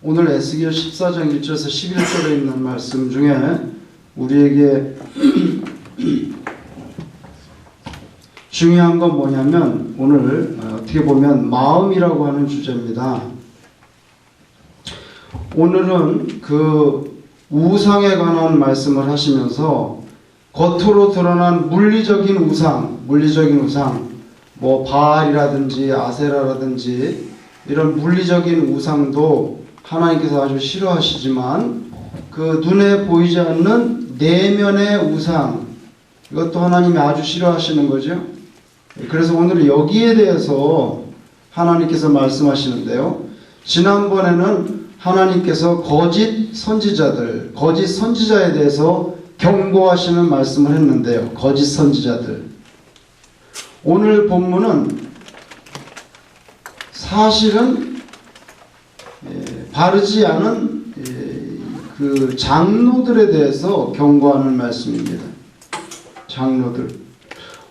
오늘 에스겔 14장 1절에서 11절에 있는 말씀 중에 우리에게 중요한 건 뭐냐면 오늘 어떻게 보면 마음이라고 하는 주제입니다. 오늘은 그 우상에 관한 말씀을 하시면서 겉으로 드러난 물리적인 우상, 뭐 바알이라든지 아세라라든지 이런 물리적인 우상도 하나님께서 아주 싫어하시지만 그 눈에 보이지 않는 내면의 우상, 이것도 하나님이 아주 싫어하시는 거죠. 그래서 오늘 여기에 대해서 하나님께서 말씀하시는데요. 지난번에는 하나님께서 거짓 선지자에 대해서 경고하시는 말씀을 했는데요. 거짓 선지자들. 오늘 본문은 사실은 바르지 않은 그 장로들에 대해서 경고하는 말씀입니다. 장로들.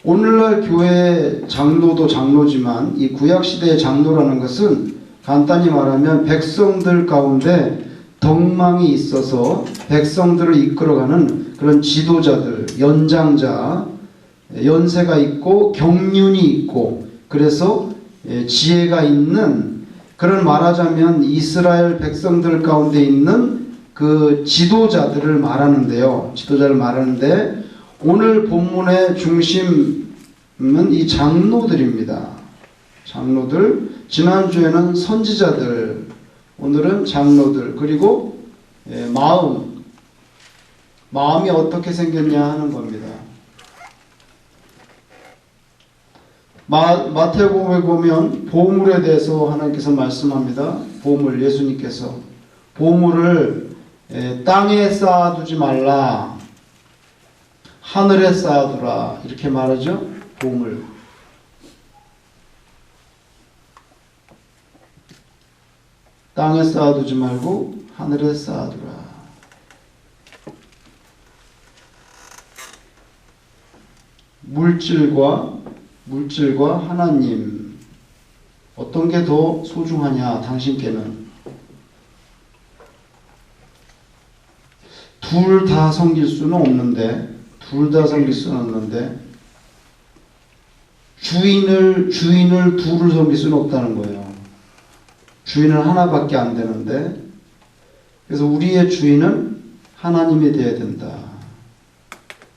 오늘날 교회 장로도 장로지만 이 구약시대의 장로라는 것은 간단히 말하면 백성들 가운데 덕망이 있어서 백성들을 이끌어가는 그런 지도자들, 연장자, 연세가 있고 경륜이 있고 그래서 지혜가 있는, 그런 말하자면 이스라엘 백성들 가운데 있는 그 지도자들을 말하는데 오늘 본문의 중심은 이 장로들입니다. 장로들. 지난주에는 선지자들, 오늘은 장로들. 그리고 마음이 어떻게 생겼냐 하는 겁니다. 마태복음에 보면 보물에 대해서 하나님께서 말씀합니다. 보물, 예수님께서 보물을 땅에 쌓아두지 말라, 하늘에 쌓아두라, 이렇게 말하죠. 보물. 땅에 쌓아두지 말고 하늘에 쌓아두라. 물질과 하나님, 어떤 게 더 소중하냐 당신께는. 둘 다 섬길 수는 없는데 주인을 둘을 섬길 수는 없다는 거예요. 주인은 하나밖에 안 되는데, 그래서 우리의 주인은 하나님이 되어야 된다.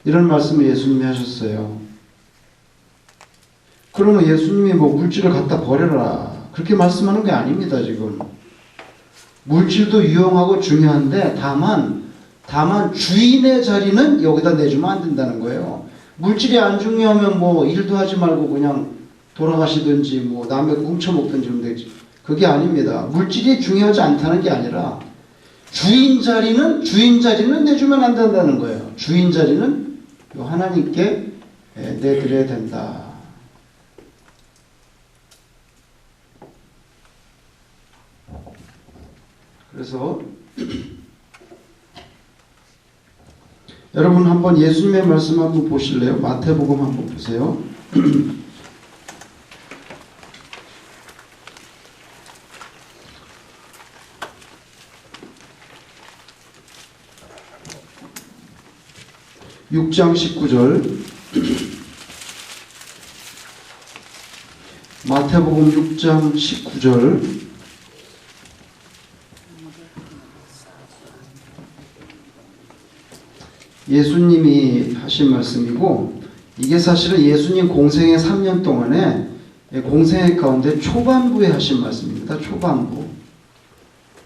이런 말씀을 예수님이 하셨어요. 그러면 예수님이 뭐 물질을 갖다 버려라, 그렇게 말씀하는 게 아닙니다. 지금 물질도 유용하고 중요한데 다만 주인의 자리는 여기다 내주면 안 된다는 거예요. 물질이 안 중요하면 뭐 일도 하지 말고 그냥 돌아가시든지 뭐 남의 거 훔쳐먹든지 하면 되지. 그게 아닙니다. 물질이 중요하지 않다는 게 아니라 주인 자리는 내주면 안 된다는 거예요. 주인 자리는 하나님께 내드려야 된다. 그래서 여러분 한번 예수님의 말씀 한번 보실래요? 마태복음 한번 보세요. 6장 19절. 마태복음 6장 19절. 예수님이 하신 말씀이고, 이게 사실은 예수님 공생의 3년 동안에 공생의 가운데 초반부에 하신 말씀입니다. 초반부.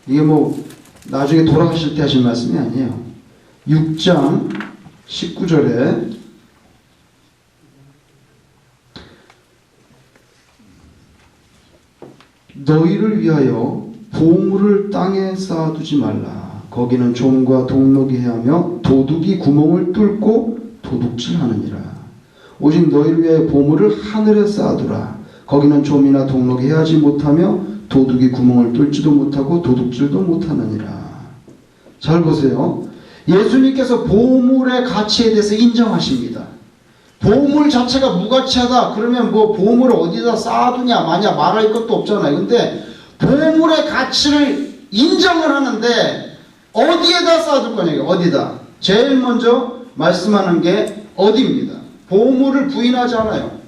이게 뭐 나중에 돌아가실 때 하신 말씀이 아니에요. 6장 19절에 너희를 위하여 보물을 땅에 쌓아두지 말라. 거기는 좀과 동록이 해하며 도둑이 구멍을 뚫고 도둑질하느니라. 오직 너희를 위하여 보물을 하늘에 쌓아두라. 거기는 좀이나 동록이 해하지 못하며 도둑이 구멍을 뚫지도 못하고 도둑질도 못하느니라. 잘 보세요. 예수님께서 보물의 가치에 대해서 인정하십니다. 보물 자체가 무가치하다 그러면 뭐 보물을 어디다 쌓아두냐 마냐 말할 것도 없잖아요. 근데 보물의 가치를 인정을 하는데 어디에다 쌓아둘 거냐, 어디다. 제일 먼저 말씀하는 게 어디입니다. 보물을 부인하지 않아요.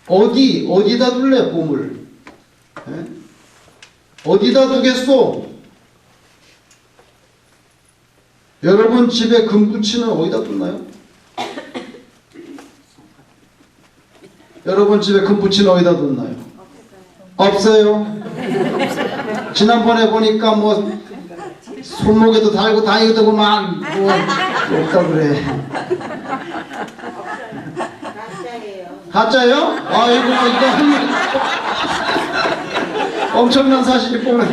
어디다 둘래, 보물? 예? 어디다 두겠소? 여러분 집에 금붙이는 어디다 뒀나요? 여러분 집에 금붙이는 어디다 뒀나요? 없어요. 지난번에 보니까 뭐 손목에도 달고 다니고 막 뭐 없다 그래. 가짜예요? 아이고 이거 엄청난 사실이 뻔해.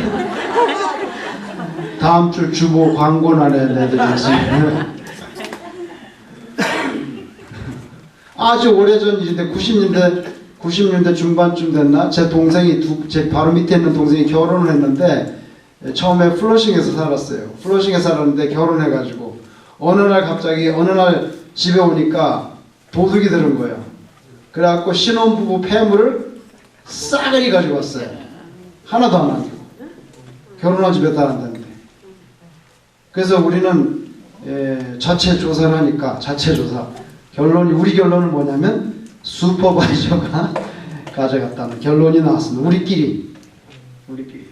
다음 주 주보 광고란에 내드리지. 아주 오래전 일인데 90년대 중반쯤 됐나? 제 동생이 제 바로 밑에 있는 동생이 결혼을 했는데 처음에 플러싱에서 살았어요. 플러싱에 살았는데 결혼해가지고 어느 날 집에 오니까 도둑이 들은 거예요. 그래갖고 신혼부부 폐물을 싸그리 가지고 왔어요. 하나도 안 남기고. 결혼한 집에 따른다는데. 그래서 우리는 자체 조사를 하니까 자체 조사. 우리 결론은 뭐냐면 슈퍼바이저가 가져갔다는 결론이 나왔습니다. 우리끼리.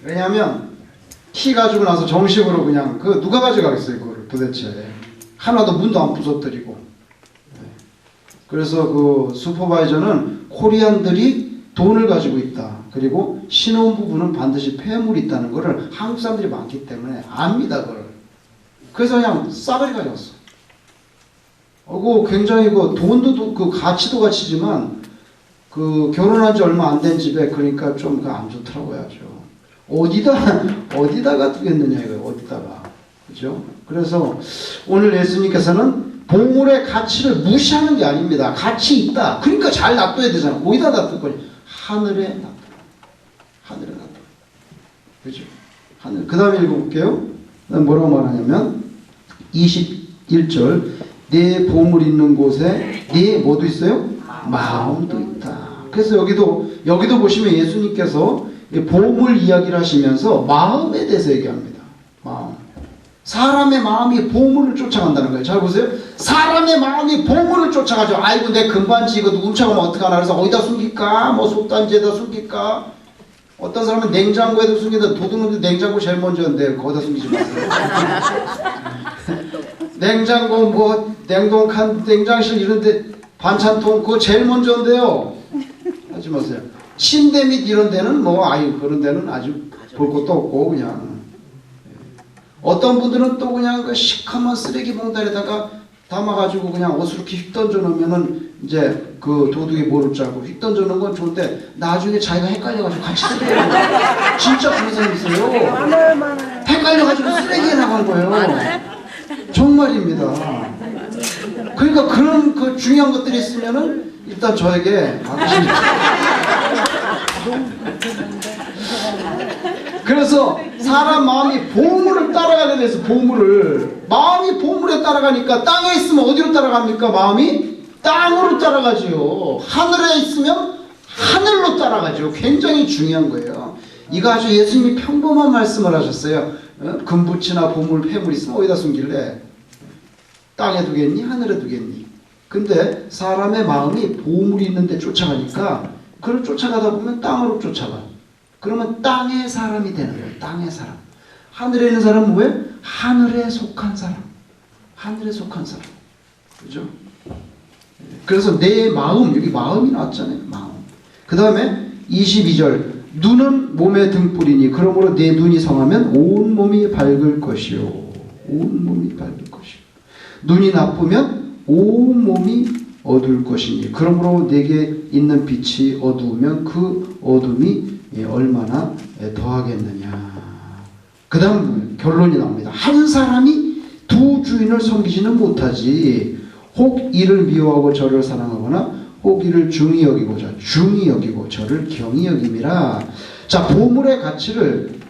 왜냐하면 키 가지고 나서 정식으로 그냥 누가 가져가겠어요 그거를 도대체. 하나도 문도 안 부서뜨리고. 그래서 그 슈퍼바이저는 코리안들이 돈을 가지고 있다. 그리고 신혼부부는 반드시 폐물이 있다는 것을 한국 사람들이 많기 때문에 압니다 그걸. 그래서 그냥 싸그리 가져왔어. 굉장히 돈도 그 가치도 가치지만 결혼한 지 얼마 안 된 집에 그러니까 좀 안 좋더라고요 아주. 어디다가 두겠느냐 이거예요. 어디다가. 그죠? 그래서 오늘 예수님께서는 보물의 가치를 무시하는 게 아닙니다. 가치 있다. 그러니까 잘 놔둬야 되잖아. 어디다 놔둘 거냐? 하늘에 놔둬. 하늘에 놔둬. 그죠? 하늘. 그 다음에 읽어볼게요. 뭐라고 말하냐면 21절 내 보물 있는 곳에 내 뭐도 있어요? 마음도 있다. 그래서 여기도 보시면 예수님께서 보물 이야기를 하시면서 마음에 대해서 얘기합니다. 마음. 사람의 마음이 보물을 쫓아간다는 거예요. 잘 보세요. 사람의 마음이 보물을 쫓아가죠. 아이고 내 금반지 이거 훔쳐가면 어떡하나 그래서 어디다 숨길까? 뭐 속단지에다 숨길까? 어떤 사람은 냉장고에도 숨기다. 도둑놈들 냉장고 제일 먼저인데 거기다 숨기지 마세요. 냉장고 뭐 냉동칸 냉장실 이런데 반찬통 그거 제일 먼저인데요. 하지 마세요. 침대 및 이런 데는 그런 데는 아주 볼 것도 없고 그냥. 어떤 분들은 또 그냥 그 시커먼 쓰레기 봉다리에다가 담아가지고 그냥 어수룩히 휙 던져 놓으면은 이제 그 도둑이 모를 줄 알고 휙 던져 놓은 건 좋은데 나중에 자기가 헷갈려가지고 같이 쓰레기에 나가요. 진짜 그런 사람 있어요. 헷갈려가지고 쓰레기에 나간 거예요. 정말입니다. 그러니까 그런 그 중요한 것들이 있으면은 일단 저에게 받으십니다. 그래서 사람 마음이 보물을 따라가게 돼서 마음이 보물에 따라가니까 땅에 있으면 어디로 따라갑니까? 마음이 땅으로 따라가지요. 하늘에 있으면 하늘로 따라가죠. 굉장히 중요한 거예요. 이거 아주 예수님이 평범한 말씀을 하셨어요. 금붙이나 보물, 폐물 있으면 어디다 숨길래? 땅에 두겠니? 하늘에 두겠니? 근데 사람의 마음이 보물이 있는데 쫓아가니까 그걸 쫓아가다 보면 땅으로 쫓아가. 그러면 땅의 사람이 되는 거예요. 땅의 사람. 하늘에 있는 사람은 뭐예요? 하늘에 속한 사람. 하늘에 속한 사람. 그죠? 그래서 내 마음, 여기 마음이 나왔잖아요. 마음. 그 다음에 22절. 눈은 몸의 등불이니 그러므로 내 눈이 성하면 온 몸이 밝을 것이요. 온 몸이 밝을 것이요. 눈이 나쁘면 온 몸이 어두울 것이니 그러므로 내게 있는 빛이 어두우면 그 어둠이 얼마나 더하겠느냐. 그 다음 결론이 나옵니다. 한 사람이 두 주인을 섬기지는 못하지. 혹 이를 미워하고 저를 사랑하거나 혹 이를 중히 여기고 저를 경히 여김이라. 자, 보물의 가치를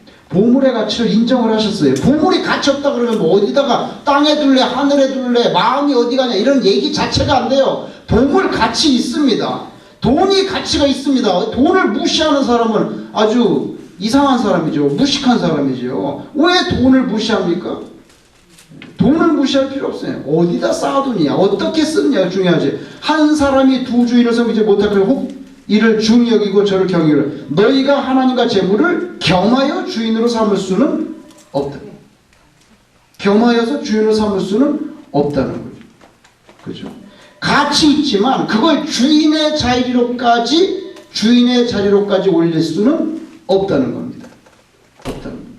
인정을 하셨어요. 보물이 가치 없다 그러면 뭐 어디다가 땅에 둘래 하늘에 둘래 마음이 어디 가냐 이런 얘기 자체가 안 돼요. 보물 가치 있습니다. 돈이 가치가 있습니다. 돈을 무시하는 사람은 아주 이상한 사람이죠. 무식한 사람이죠. 왜 돈을 무시합니까? 돈을 무시할 필요 없어요. 어디다 쌓아두냐, 어떻게 쓰느냐가 중요하지. 한 사람이 두 주인을 섬기지 못하고 혹 이를 중히 여기고 저를 경유를, 너희가 하나님과 재물을 겸하여 주인으로 삼을 수는 없다. 겸하여서 주인으로 삼을 수는 없다는 거죠. 그죠? 가치 있지만 그걸 주인의 자리로까지 올릴 수는 없다는 겁니다. 없다는 겁니다.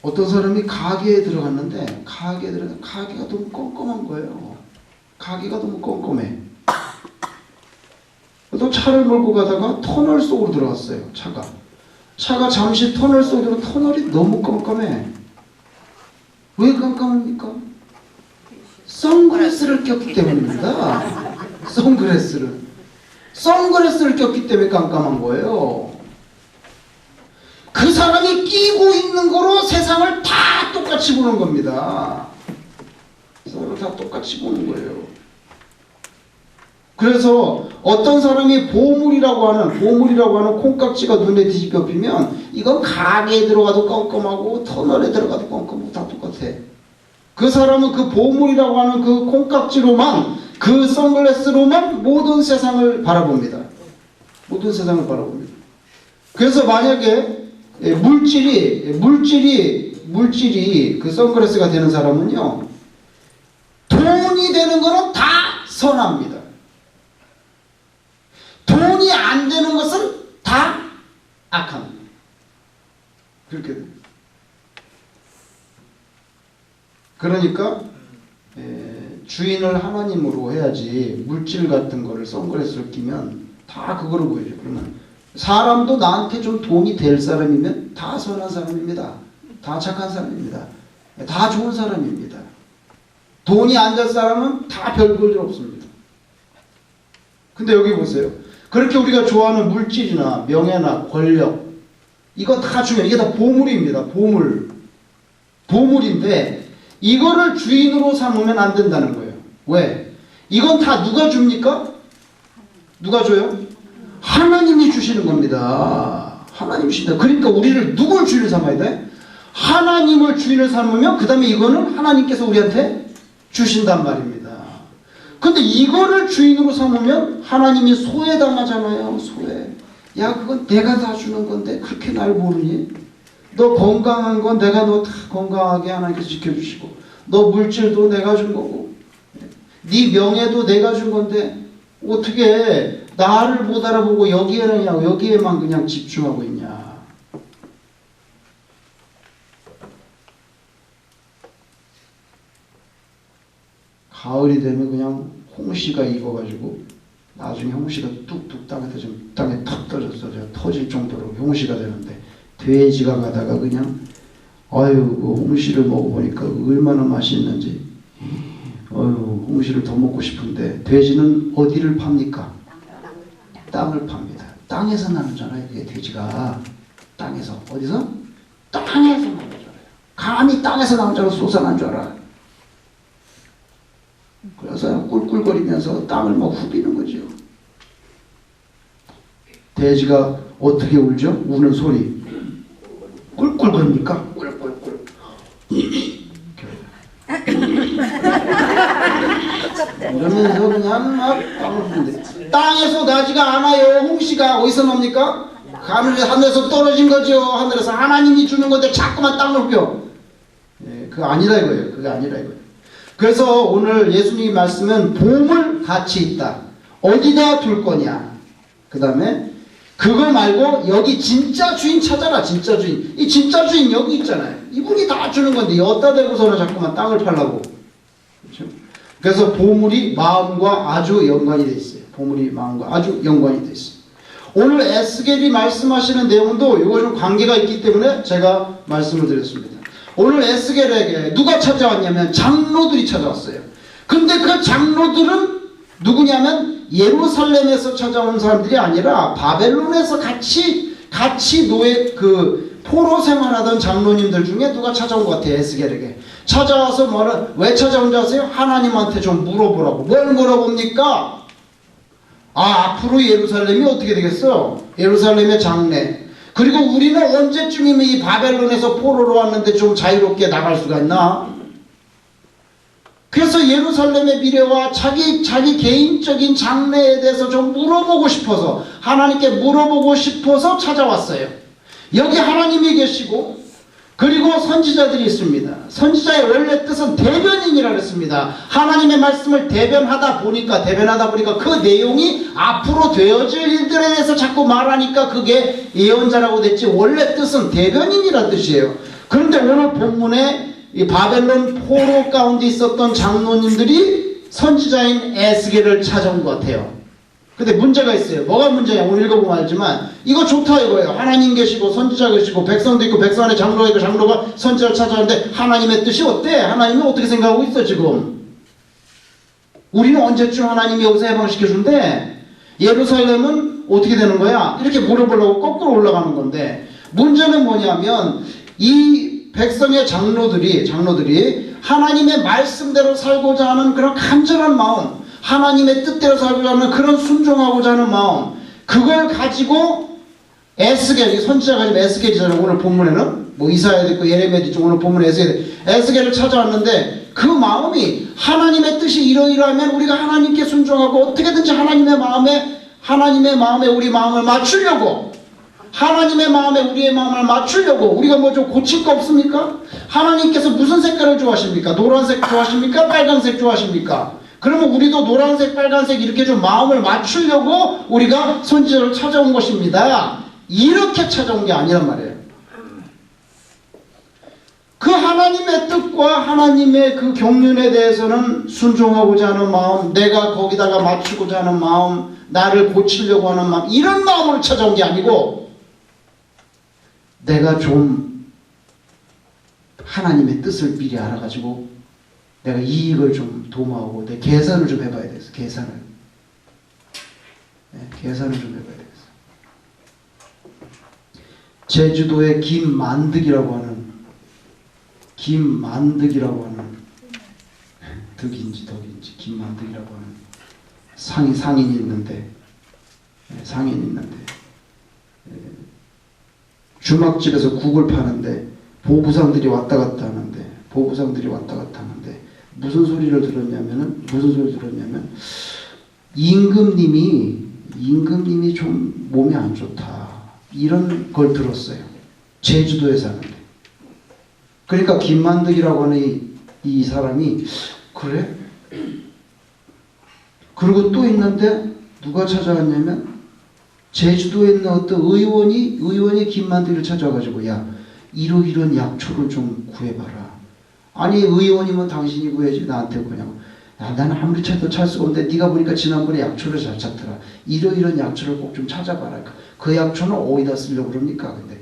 어떤 사람이 가게에 들어갔는데 가게가 너무 껌껌한 거예요. 가게가 너무 껌껌해. 또 차를 몰고 가다가 터널 속으로 들어갔어요. 차가 잠시 터널 속으로, 터널이 너무 껌껌해. 왜 깜깜합니까? 선글라스를 꼈기 때문입니다. 선글라스를 꼈기 때문에 깜깜한 거예요. 그 사람이 끼고 있는 거로 세상을 다 똑같이 보는 겁니다. 서로 다 똑같이 보는 거예요. 그래서 어떤 사람이 보물이라고 하는 콩깍지가 눈에 뒤집히면 이건 가게에 들어가도 껌껌하고 터널에 들어가도 껌껌하고 다 똑같아. 그 사람은 그 보물이라고 하는 그 콩깍지로만, 그 선글라스로만 모든 세상을 바라봅니다. 모든 세상을 바라봅니다. 그래서 만약에 물질이 그 선글라스가 되는 사람은요, 돈이 되는 거는 다 선합니다. 돈이 안 되는 것은 다 악합니다. 그렇게 됩니다. 그러니까 주인을 하나님으로 해야지, 물질 같은 거를 선글라스를 끼면 다 그거로 보이죠. 그러면 사람도 나한테 좀 돈이 될 사람이면 다 선한 사람입니다. 다 착한 사람입니다. 다 좋은 사람입니다. 돈이 안 될 사람은 다 별 볼 일 없습니다. 근데 여기 보세요. 그렇게 우리가 좋아하는 물질이나 명예나 권력, 이거 다 중요해요. 이게 다 보물입니다. 보물인데 이거를 주인으로 삼으면 안 된다는 거예요. 왜? 이건 다 누가 줍니까? 누가 줘요? 하나님이 주시는 겁니다. 하나님이 주신다. 그러니까 우리를 누굴 주인을 삼아야 돼? 하나님을 주인을 삼으면 그 다음에 이거는 하나님께서 우리한테 주신단 말입니다. 근데 이거를 주인으로 삼으면 하나님이 소외당하잖아요. 소외. 야, 그건 내가 다 주는 건데 그렇게 날 모르니? 너 건강한 건 내가 너 다 건강하게 하나님께서 지켜주시고, 너 물질도 내가 준 거고, 네 명예도 내가 준 건데 어떻게 나를 못 알아보고 여기에만 그냥 집중하고 있냐. 가을이 되면 그냥 홍시가 익어가지고 나중에 홍시가 뚝뚝 땅에 탁 떨어져서 터질 정도로 홍시가 되는데, 돼지가 가다가 그냥 아유 그 홍시를 먹어보니까 얼마나 맛있는지, 아유 홍시를 더 먹고 싶은데, 돼지는 어디를 팝니까? 땅을 팝니다. 땅에서 나누잖아요. 그게 돼지가 땅에서, 어디서? 땅에서 나누잖아요. 감히 땅에서 나온 줄 알아? 솟아난 줄 알아? 그래서 꿀꿀거리면서 땅을 막 후비는 거죠. 돼지가 어떻게 울죠? 우는 소리. 꿀꿀거립니까? 꿀꿀꿀. 이러면서 그냥 막 땅을 후는데, 땅에서 나지가 않아요. 홍시가 어디서 납니까? 하늘에서 떨어진 거죠. 하늘에서 하나님이 주는 건데 자꾸만 땅을 후벼. 그거 아니라 이거예요. 그게 아니라 이거예요. 그래서 오늘 예수님이 말씀은 보물 가치 있다. 어디다 둘 거냐. 그 다음에 그거 말고 여기 진짜 주인 찾아라. 진짜 주인. 이 진짜 주인 여기 있잖아요. 이분이 다 주는 건데 여기다 대고서는 자꾸만 땅을 팔라고. 그렇죠? 그래서 보물이 마음과 아주 연관이 돼 있어요. 보물이 마음과 아주 연관이 돼 있어요. 오늘 에스겔이 말씀하시는 내용도 이거 좀 관계가 있기 때문에 제가 말씀을 드렸습니다. 오늘 에스겔에게 누가 찾아왔냐면 장로들이 찾아왔어요. 근데 그 장로들은 누구냐면 예루살렘에서 찾아온 사람들이 아니라 바벨론에서 같이 포로 생활하던 장로님들 중에 누가 찾아온 것 같아요. 에스겔에게. 찾아와서 왜 찾아온 줄 아세요? 하나님한테 좀 물어보라고. 뭘 물어봅니까? 앞으로 예루살렘이 어떻게 되겠어? 예루살렘의 장래. 그리고 우리는 언제쯤이면 이 바벨론에서 포로로 왔는데 좀 자유롭게 나갈 수가 있나? 그래서 예루살렘의 미래와 자기 개인적인 장래에 대해서 좀 물어보고 싶어서, 하나님께 물어보고 싶어서 찾아왔어요. 여기 하나님이 계시고, 그리고 선지자들이 있습니다. 선지자의 원래 뜻은 대변인이라 그랬습니다. 하나님의 말씀을 대변하다 보니까 그 내용이 앞으로 되어질 일들에 대해서 자꾸 말하니까 그게 예언자라고 됐지, 원래 뜻은 대변인이라는 뜻이에요. 그런데 오늘 본문에 이 바벨론 포로 가운데 있었던 장로님들이 선지자인 에스겔을 찾아온 것 같아요. 근데 문제가 있어요. 뭐가 문제냐? 오늘 읽어보면 알지만 이거 좋다 이거예요. 하나님 계시고 선지자 계시고 백성도 있고 백성 안에 장로가 있고 장로가 선지자를 찾아왔는데 하나님의 뜻이 어때? 하나님이 어떻게 생각하고 있어 지금? 우리는 언제쯤 하나님이 여기서 해방시켜준대? 예루살렘은 어떻게 되는 거야? 이렇게 물어보려고 거꾸로 올라가는 건데, 문제는 뭐냐면 이 백성의 장로들이 하나님의 말씀대로 살고자 하는 그런 간절한 마음, 하나님의 뜻대로 살고자 하는 그런 순종하고자 하는 마음, 그걸 가지고 에스겔, 선지자가 가지고 에스겔이잖아요. 오늘 본문에는 뭐 이사야도 있고 예레미야도 있고 오늘 본문에 에스겔을 찾아왔는데, 그 마음이 하나님의 뜻이 이러이러하면 우리가 하나님께 순종하고 어떻게든지 하나님의 마음에 우리 마음을 맞추려고, 하나님의 마음에 우리의 마음을 맞추려고, 우리가 뭐 좀 고칠 거 없습니까? 하나님께서 무슨 색깔을 좋아하십니까? 노란색 좋아하십니까? 빨간색 좋아하십니까? 그러면 우리도 노란색, 빨간색 이렇게 좀 마음을 맞추려고 우리가 선지자를 찾아온 것입니다. 이렇게 찾아온 게 아니란 말이에요. 그 하나님의 뜻과 하나님의 그 경륜에 대해서는 순종하고자 하는 마음, 내가 거기다가 맞추고자 하는 마음, 나를 고치려고 하는 마음, 이런 마음으로 찾아온 게 아니고, 내가 좀 하나님의 뜻을 미리 알아가지고 내가 이익을 좀 도모하고 내 계산을 좀 해봐야 되겠어. 계산을 좀 해봐야 되겠어. 제주도의 김만득이라고 하는 덕인지 김만득이라고 하는 상인이 있는데 주막집에서 국을 파는데 보부상들이 왔다 갔다 하는데 무슨 소리를 들었냐면 임금님이 좀 몸이 안 좋다, 이런 걸 들었어요. 제주도에 사는데. 그러니까 김만득이라고 하는 이 사람이, 그래? 그리고 또 있는데 누가 찾아왔냐면 제주도에 있는 어떤 의원이 김만득이를 찾아와가지고, 야, 이런 약초를 좀 구해봐라. 아니, 의원이면 당신이 구해야지 나한테 그냥. 야, 나는 아무리 찾아도 찾을 수가 없는데 네가 보니까 지난번에 약초를 잘 찾더라. 이런 약초를 꼭 좀 찾아봐라. 그 약초는 어디다 쓰려고 그럽니까? 근데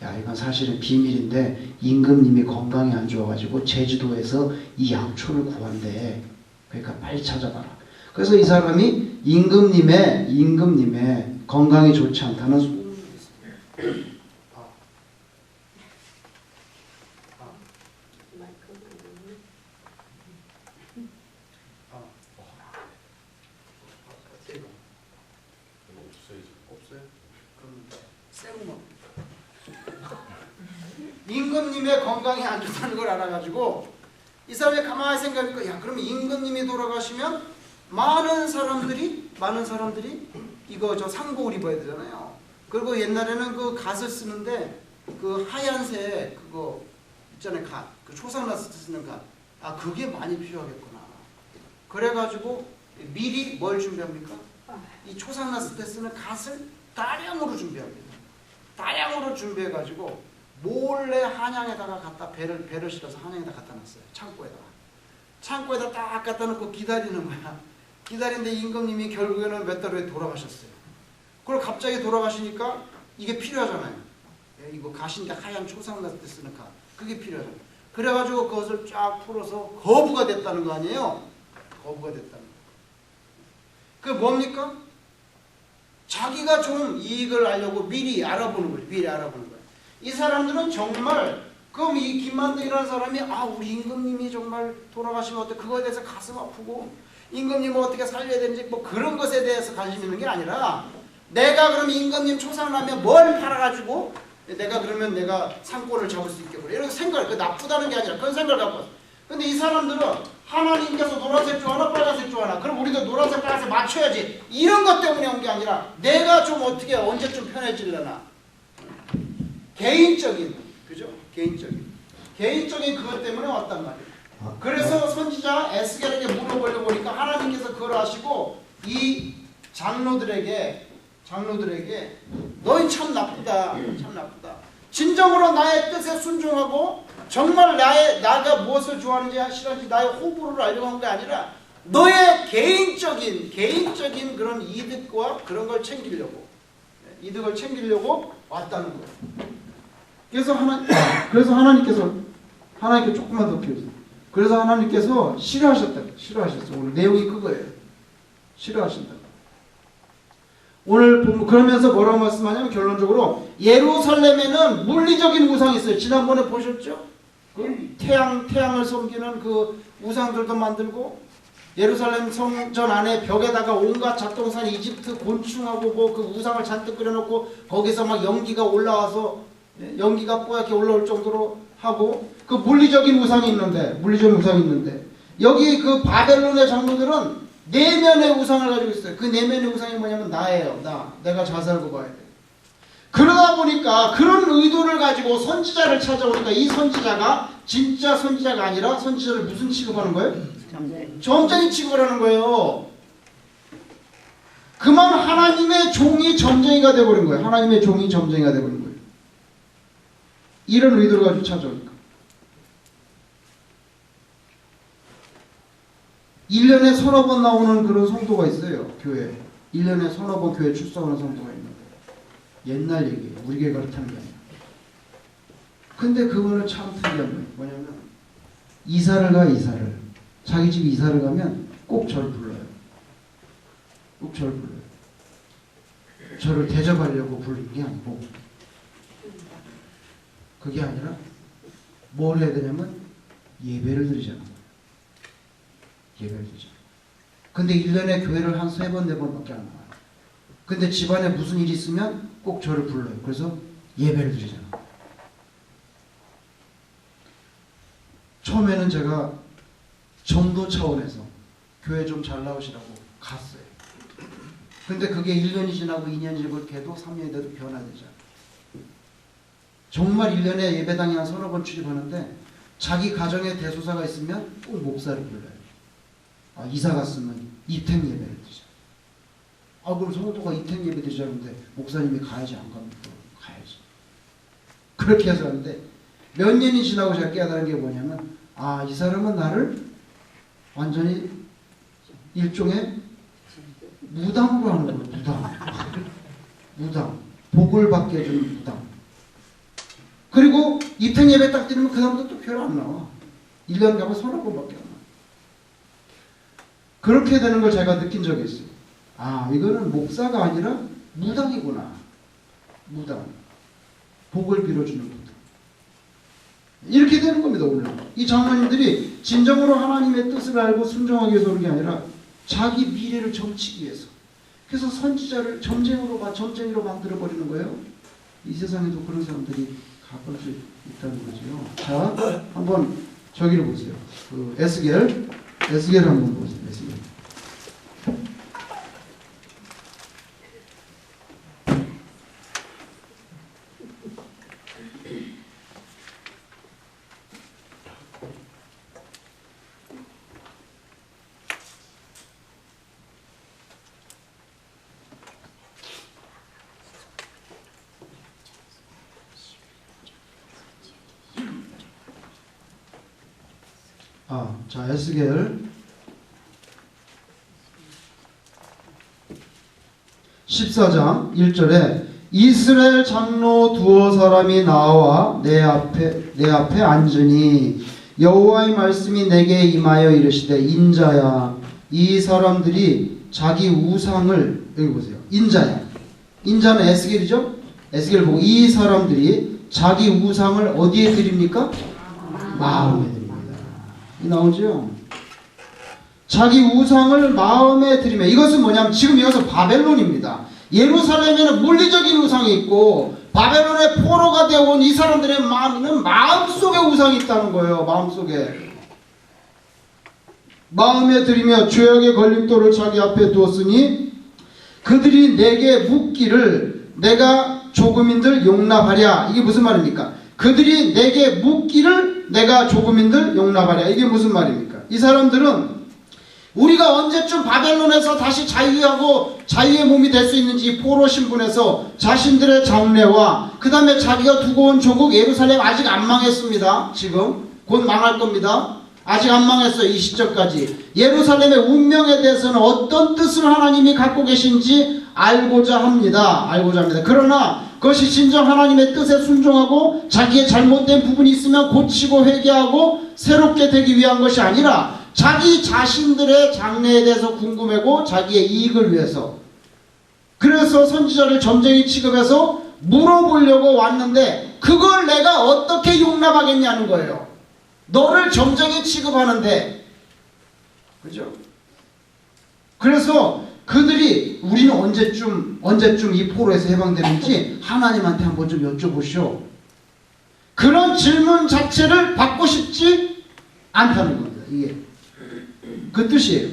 야, 이건 사실은 비밀인데 임금님이 건강이 안 좋아가지고 제주도에서 이 약초를 구한대. 그러니까 빨리 찾아봐라. 그래서 이 사람이 임금님의 건강이 좋지 않다는 소문이 있습니다. 임금님의 건강이 안 좋다는 걸 알아가지고 이 사람이 가만히 생각하니까, 야, 그러면 임금님이 돌아가시면 많은 사람들이 이거 저 상복을 입어야 되잖아요. 그리고 옛날에는 그 갓을 쓰는데 그 하얀색 그거 있잖아요. 갓, 그 초상 났을 때 쓰는 갓. 그게 많이 필요하겠구나. 그래가지고 미리 뭘 준비합니까? 이 초상 났을 때 쓰는 갓을 다량으로 준비합니다. 다량으로 준비해가지고 몰래 한양에다가 배를 실어서 한양에다 갖다 놨어요. 창고에다 딱 갖다 놓고 기다리는 거야. 기다리는데 임금님이 결국에는 몇 달 후에 돌아가셨어요. 그리고 갑자기 돌아가시니까 이게 필요하잖아요. 이거 갓인데 하얀 초상 났을 때 쓰는 갓. 그게 필요하잖아요. 그래가지고 그것을 쫙 풀어서 거부가 됐다는 거 아니에요? 거부가 됐다는 거. 그게 뭡니까? 자기가 좀 이익을 알려고 미리 알아보는 거예요. 이 사람들은 정말 그럼 이 김만덕이라는 사람이 우리 임금님이 정말 돌아가시면 어때? 그거에 대해서 가슴 아프고 임금님을 어떻게 살려야 되는지 뭐 그런 것에 대해서 관심 있는 게 아니라 내가 그럼 임금님 초상나면 뭘 팔아가지고 내가 그러면 내가 상권을 잡을 수 있겠구나 이런 생각, 그 나쁘다는 게 아니라 그런 생각을 갖고 왔어. 근데 이 사람들은 하나님께서 노란색 조 하나 빨간색 조 하나 그럼 우리도 노란색 빨간색 맞춰야지 이런 것 때문에 온 게 아니라 내가 좀 어떻게 언제쯤 편해지려나 개인적인 그죠? 개인적인 그것 때문에 왔단 말이에요. 그래서 선지자 에스겔에게 물어보려고 보니까 하나님께서 그걸 아시고 이 장로들에게 너희 참 나쁘다. 진정으로 나의 뜻에 순종하고 정말 나가 무엇을 좋아하는지 싫어하는지 나의 호불호를 알려고 한 게 아니라 너의 개인적인 그런 이득과 그런 걸 챙기려고 왔다는 거예요. 그래서 하나님께서 조금만 더 키워주세요. 그래서 하나님께서 싫어하셨어요. 오늘 내용이 그거예요. 싫어하신다. 오늘 보면 그러면서 뭐라고 말씀하냐면 결론적으로 예루살렘에는 물리적인 우상이 있어요. 지난번에 보셨죠? 그 태양을 섬기는 그 우상들도 만들고 예루살렘 성전 안에 벽에다가 온갖 잡동산 이집트 곤충하고 뭐 그 우상을 잔뜩 그려놓고 거기서 막 연기가 올라와서 연기가 뽀얗게 올라올 정도로 하고 그 물리적인 우상이 있는데 여기 그 바벨론의 장로들은 내면의 우상을 가지고 있어요. 그 내면의 우상이 뭐냐면 나예요. 내가 잘 살고 봐야 돼. 그러다 보니까 그런 의도를 가지고 선지자를 찾아오니까 이 선지자가 진짜 선지자가 아니라 선지자를 무슨 취급하는 거예요? 점쟁이 취급을 하는 거예요. 그만 하나님의 종이 점쟁이가 돼버린 거예요. 이런 의도를 가지고 찾아오니까 1년에 서너 번 나오는 그런 성도가 있어요. 교회에 1년에 서너 번 교회 출석하는 성도가 있는데 옛날 얘기예요. 우리 교회 그렇다는 게 아니라. 근데 그거는 참 특이한 거예요. 뭐냐면 이사를 자기 집 이사를 가면 꼭 저를 불러요. 저를 대접하려고 부르는 게 아니고 그게 아니라 뭘 해야 되냐면 예배를 드리잖아요. 근데 1년에 교회를 한 3번, 4번밖에 안 나와요. 근데 집안에 무슨 일이 있으면 꼭 저를 불러요. 그래서 예배를 드리잖아요. 처음에는 제가 정도 차원에서 교회 좀 잘 나오시라고 갔어요. 근데 그게 1년이 지나고 2년이 지나고 걔도 3년이 돼도 변화되잖아요. 정말 1년에 예배당에 한 서너 번 출입하는데 자기 가정에 대소사가 있으면 꼭 목사를 불러요. 이사 갔으면 입행 예배를 드리자. 그럼 성도가 입행 예배 드리자는데 목사님이 가야지 안 가면 또 가야지. 그렇게 해서 하는데 몇 년이 지나고 제가 깨달은 게 뭐냐면 이 사람은 나를 완전히 일종의 무당으로 하는 거예요. 무당. 복을 받게 해주는 무당. 그리고 입행 예배 딱 드리면 그 다음부터 또 별로 안 나와. 1년 가면 서너 번밖에 안 나와. 그렇게 되는 걸 제가 느낀 적이 있어요. 이거는 목사가 아니라 무당이구나. 무당. 복을 빌어주는 무당. 이렇게 되는 겁니다, 오늘. 이 장로님들이 진정으로 하나님의 뜻을 알고 순종하기 위해서 오는 게 아니라 자기 미래를 점치기 위해서. 그래서 선지자를 점쟁이로 만들어버리는 거예요. 이 세상에도 그런 사람들이 가끔씩 있다는 거죠. 자, 한번 저기를 보세요. 그 에스겔 한번 보세요. 에스겔. 자, 에스겔 14장 1절에 이스라엘 장로 두어 사람이 나와 내 앞에 앉으니 여호와의 말씀이 내게 임하여 이르시되 인자야 이 사람들이 자기 우상을 여기 보세요. 인자는 에스겔이죠. 에스겔 보고 이 사람들이 자기 우상을 어디에 드립니까? 마음에 드립니다. 이 나오죠? 자기 우상을 마음에 드리며, 이것은 뭐냐면 지금 이것은 바벨론입니다. 예루살렘에는 물리적인 우상이 있고 바벨론의 포로가 되어온 이 사람들의 마음에는 마음속에 우상이 있다는 거예요. 마음속에. 마음에 들이며 죄악의 걸림돌을 자기 앞에 두었으니 그들이 내게 묻기를 내가 조금인들 용납하랴. 이게 무슨 말입니까? 그들이 내게 묻기를 내가 조금인들 용납하랴. 이게 무슨 말입니까? 이 사람들은 우리가 언제쯤 바벨론에서 다시 자유하고 자유의 몸이 될 수 있는지 포로 신분에서 자신들의 장래와 그 다음에 자기가 두고 온 조국 예루살렘 아직 안 망했습니다. 지금 곧 망할 겁니다. 아직 안 망했어요. 이 시점까지. 예루살렘의 운명에 대해서는 어떤 뜻을 하나님이 갖고 계신지 알고자 합니다. 그러나 그것이 진정 하나님의 뜻에 순종하고 자기의 잘못된 부분이 있으면 고치고 회개하고 새롭게 되기 위한 것이 아니라 자기 자신들의 장래에 대해서 궁금하고 자기의 이익을 위해서, 그래서 선지자를 점쟁이 취급해서 물어보려고 왔는데 그걸 내가 어떻게 용납하겠냐는 거예요. 너를 점쟁이 취급하는데. 그죠? 그래서 그들이 우리는 언제쯤 이 포로에서 해방되는지 하나님한테 한번 좀 여쭤보시오. 그런 질문 자체를 받고 싶지 않다는 겁니다. 이게 그 뜻이에요.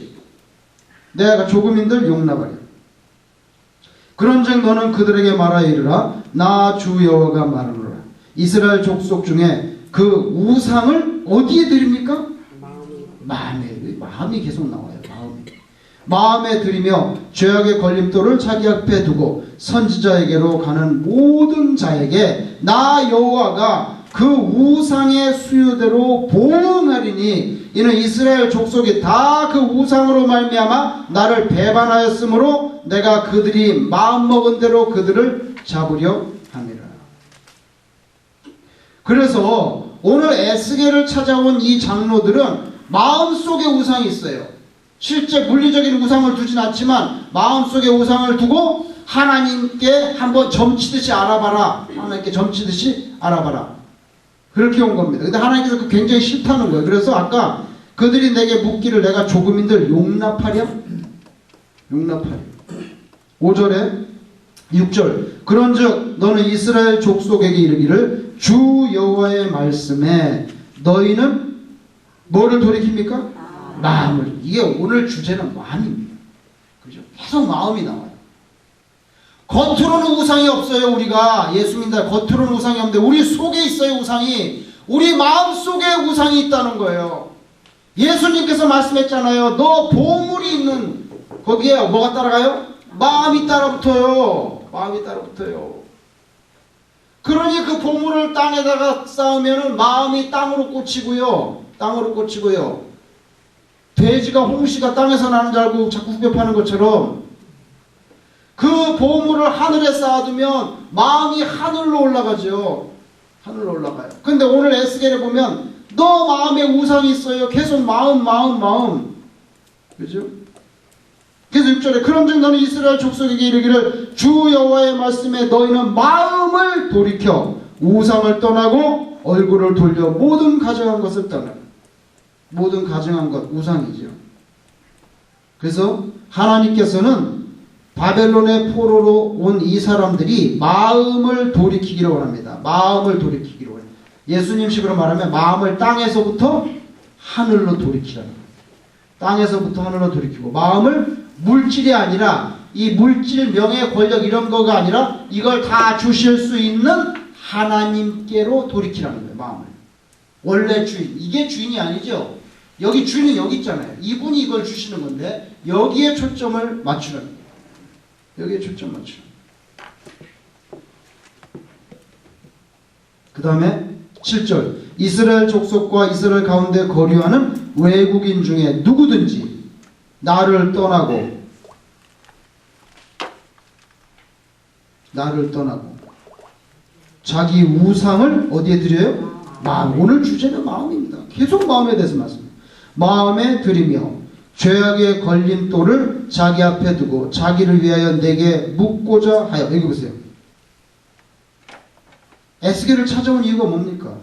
내가 조금인들 용납하려. 그런즉 너는 그들에게 말하여 이르라. 나 주 여호와가 말하노라. 이스라엘 족속 중에 그 우상을 어디에 드립니까? 마음이 계속 나와요. 마음에 들이며 죄악의 걸림돌을 자기 앞에 두고 선지자에게로 가는 모든 자에게 나 여호와가 그 우상의 수요대로 보응하리니 이는 이스라엘 족속이 다 그 우상으로 말미암아 나를 배반하였으므로 내가 그들이 마음먹은 대로 그들을 잡으려 함이라. 그래서 오늘 에스겔을 찾아온 이 장로들은 마음속에 우상이 있어요. 실제 물리적인 우상을 두진 않지만 마음속에 우상을 두고 하나님께 한번 점치듯이 알아봐라. 하나님께 점치듯이 알아봐라. 그렇게 온 겁니다. 근데 하나님께서 그 굉장히 싫다는 거예요. 그래서 아까 그들이 내게 묻기를 내가 조금인들 용납하랴? 5절에 6절 그런즉 너는 이스라엘 족속에게 이르기를 주 여호와의 말씀에 너희는 뭐를 돌이킵니까? 마음을. 이게 오늘 주제는 마음입니다. 그죠? 계속 마음이 나와요. 겉으로는 우상이 없어요. 우리가 예수 믿는다. 겉으로는 우상이 없는데 우리 속에 있어요. 우상이. 우리 마음 속에 우상이 있다는 거예요. 예수님께서 말씀했잖아요. 너 보물이 있는 거기에 뭐가 따라가요? 마음이 따라붙어요. 그러니 그 보물을 땅에다가 쌓으면 마음이 땅으로 꽂히고요. 돼지가 홍시가 땅에서 나는 줄 알고 자꾸 후벼 파는 것처럼 그 보물을 하늘에 쌓아두면 마음이 하늘로 올라가죠. 근데 오늘 에스겔에 보면 너 마음에 우상이 있어요. 계속 마음. 그죠? 그래서 6절에 그런즉 너는 이스라엘 족속에게 이르기를 주 여호와의 말씀에 너희는 마음을 돌이켜 우상을 떠나고 얼굴을 돌려 모든 가증한 것을 떠나. 모든 가증한 것 우상이죠. 그래서 하나님께서는 바벨론의 포로로 온 이 사람들이 마음을 돌이키기를 원합니다. 예수님식으로 말하면 마음을 땅에서부터 하늘로 돌이키라는 거예요. 땅에서부터 하늘로 돌이키고 마음을 물질이 아니라 이 물질, 명예, 권력 이런 거가 아니라 이걸 다 주실 수 있는 하나님께로 돌이키라는 거예요. 마음을. 원래 주인. 이게 주인이 아니죠. 여기 주인은 여기 있잖아요. 이분이 이걸 주시는 건데 여기에 초점을 맞추라는 거예요. 그 다음에 7절 이스라엘 족속과 이스라엘 가운데 거류하는 외국인 중에 누구든지 나를 떠나고 자기 우상을 어디에 드려요? 마음. 오늘 주제는 마음입니다. 계속 마음에 대해서 말씀합니다. 마음에 들이며 죄악의 걸림돌을 자기 앞에 두고 자기를 위하여 내게 묻고자 하여. 여기 보세요. 에스겔을 찾아온 이유가 뭡니까?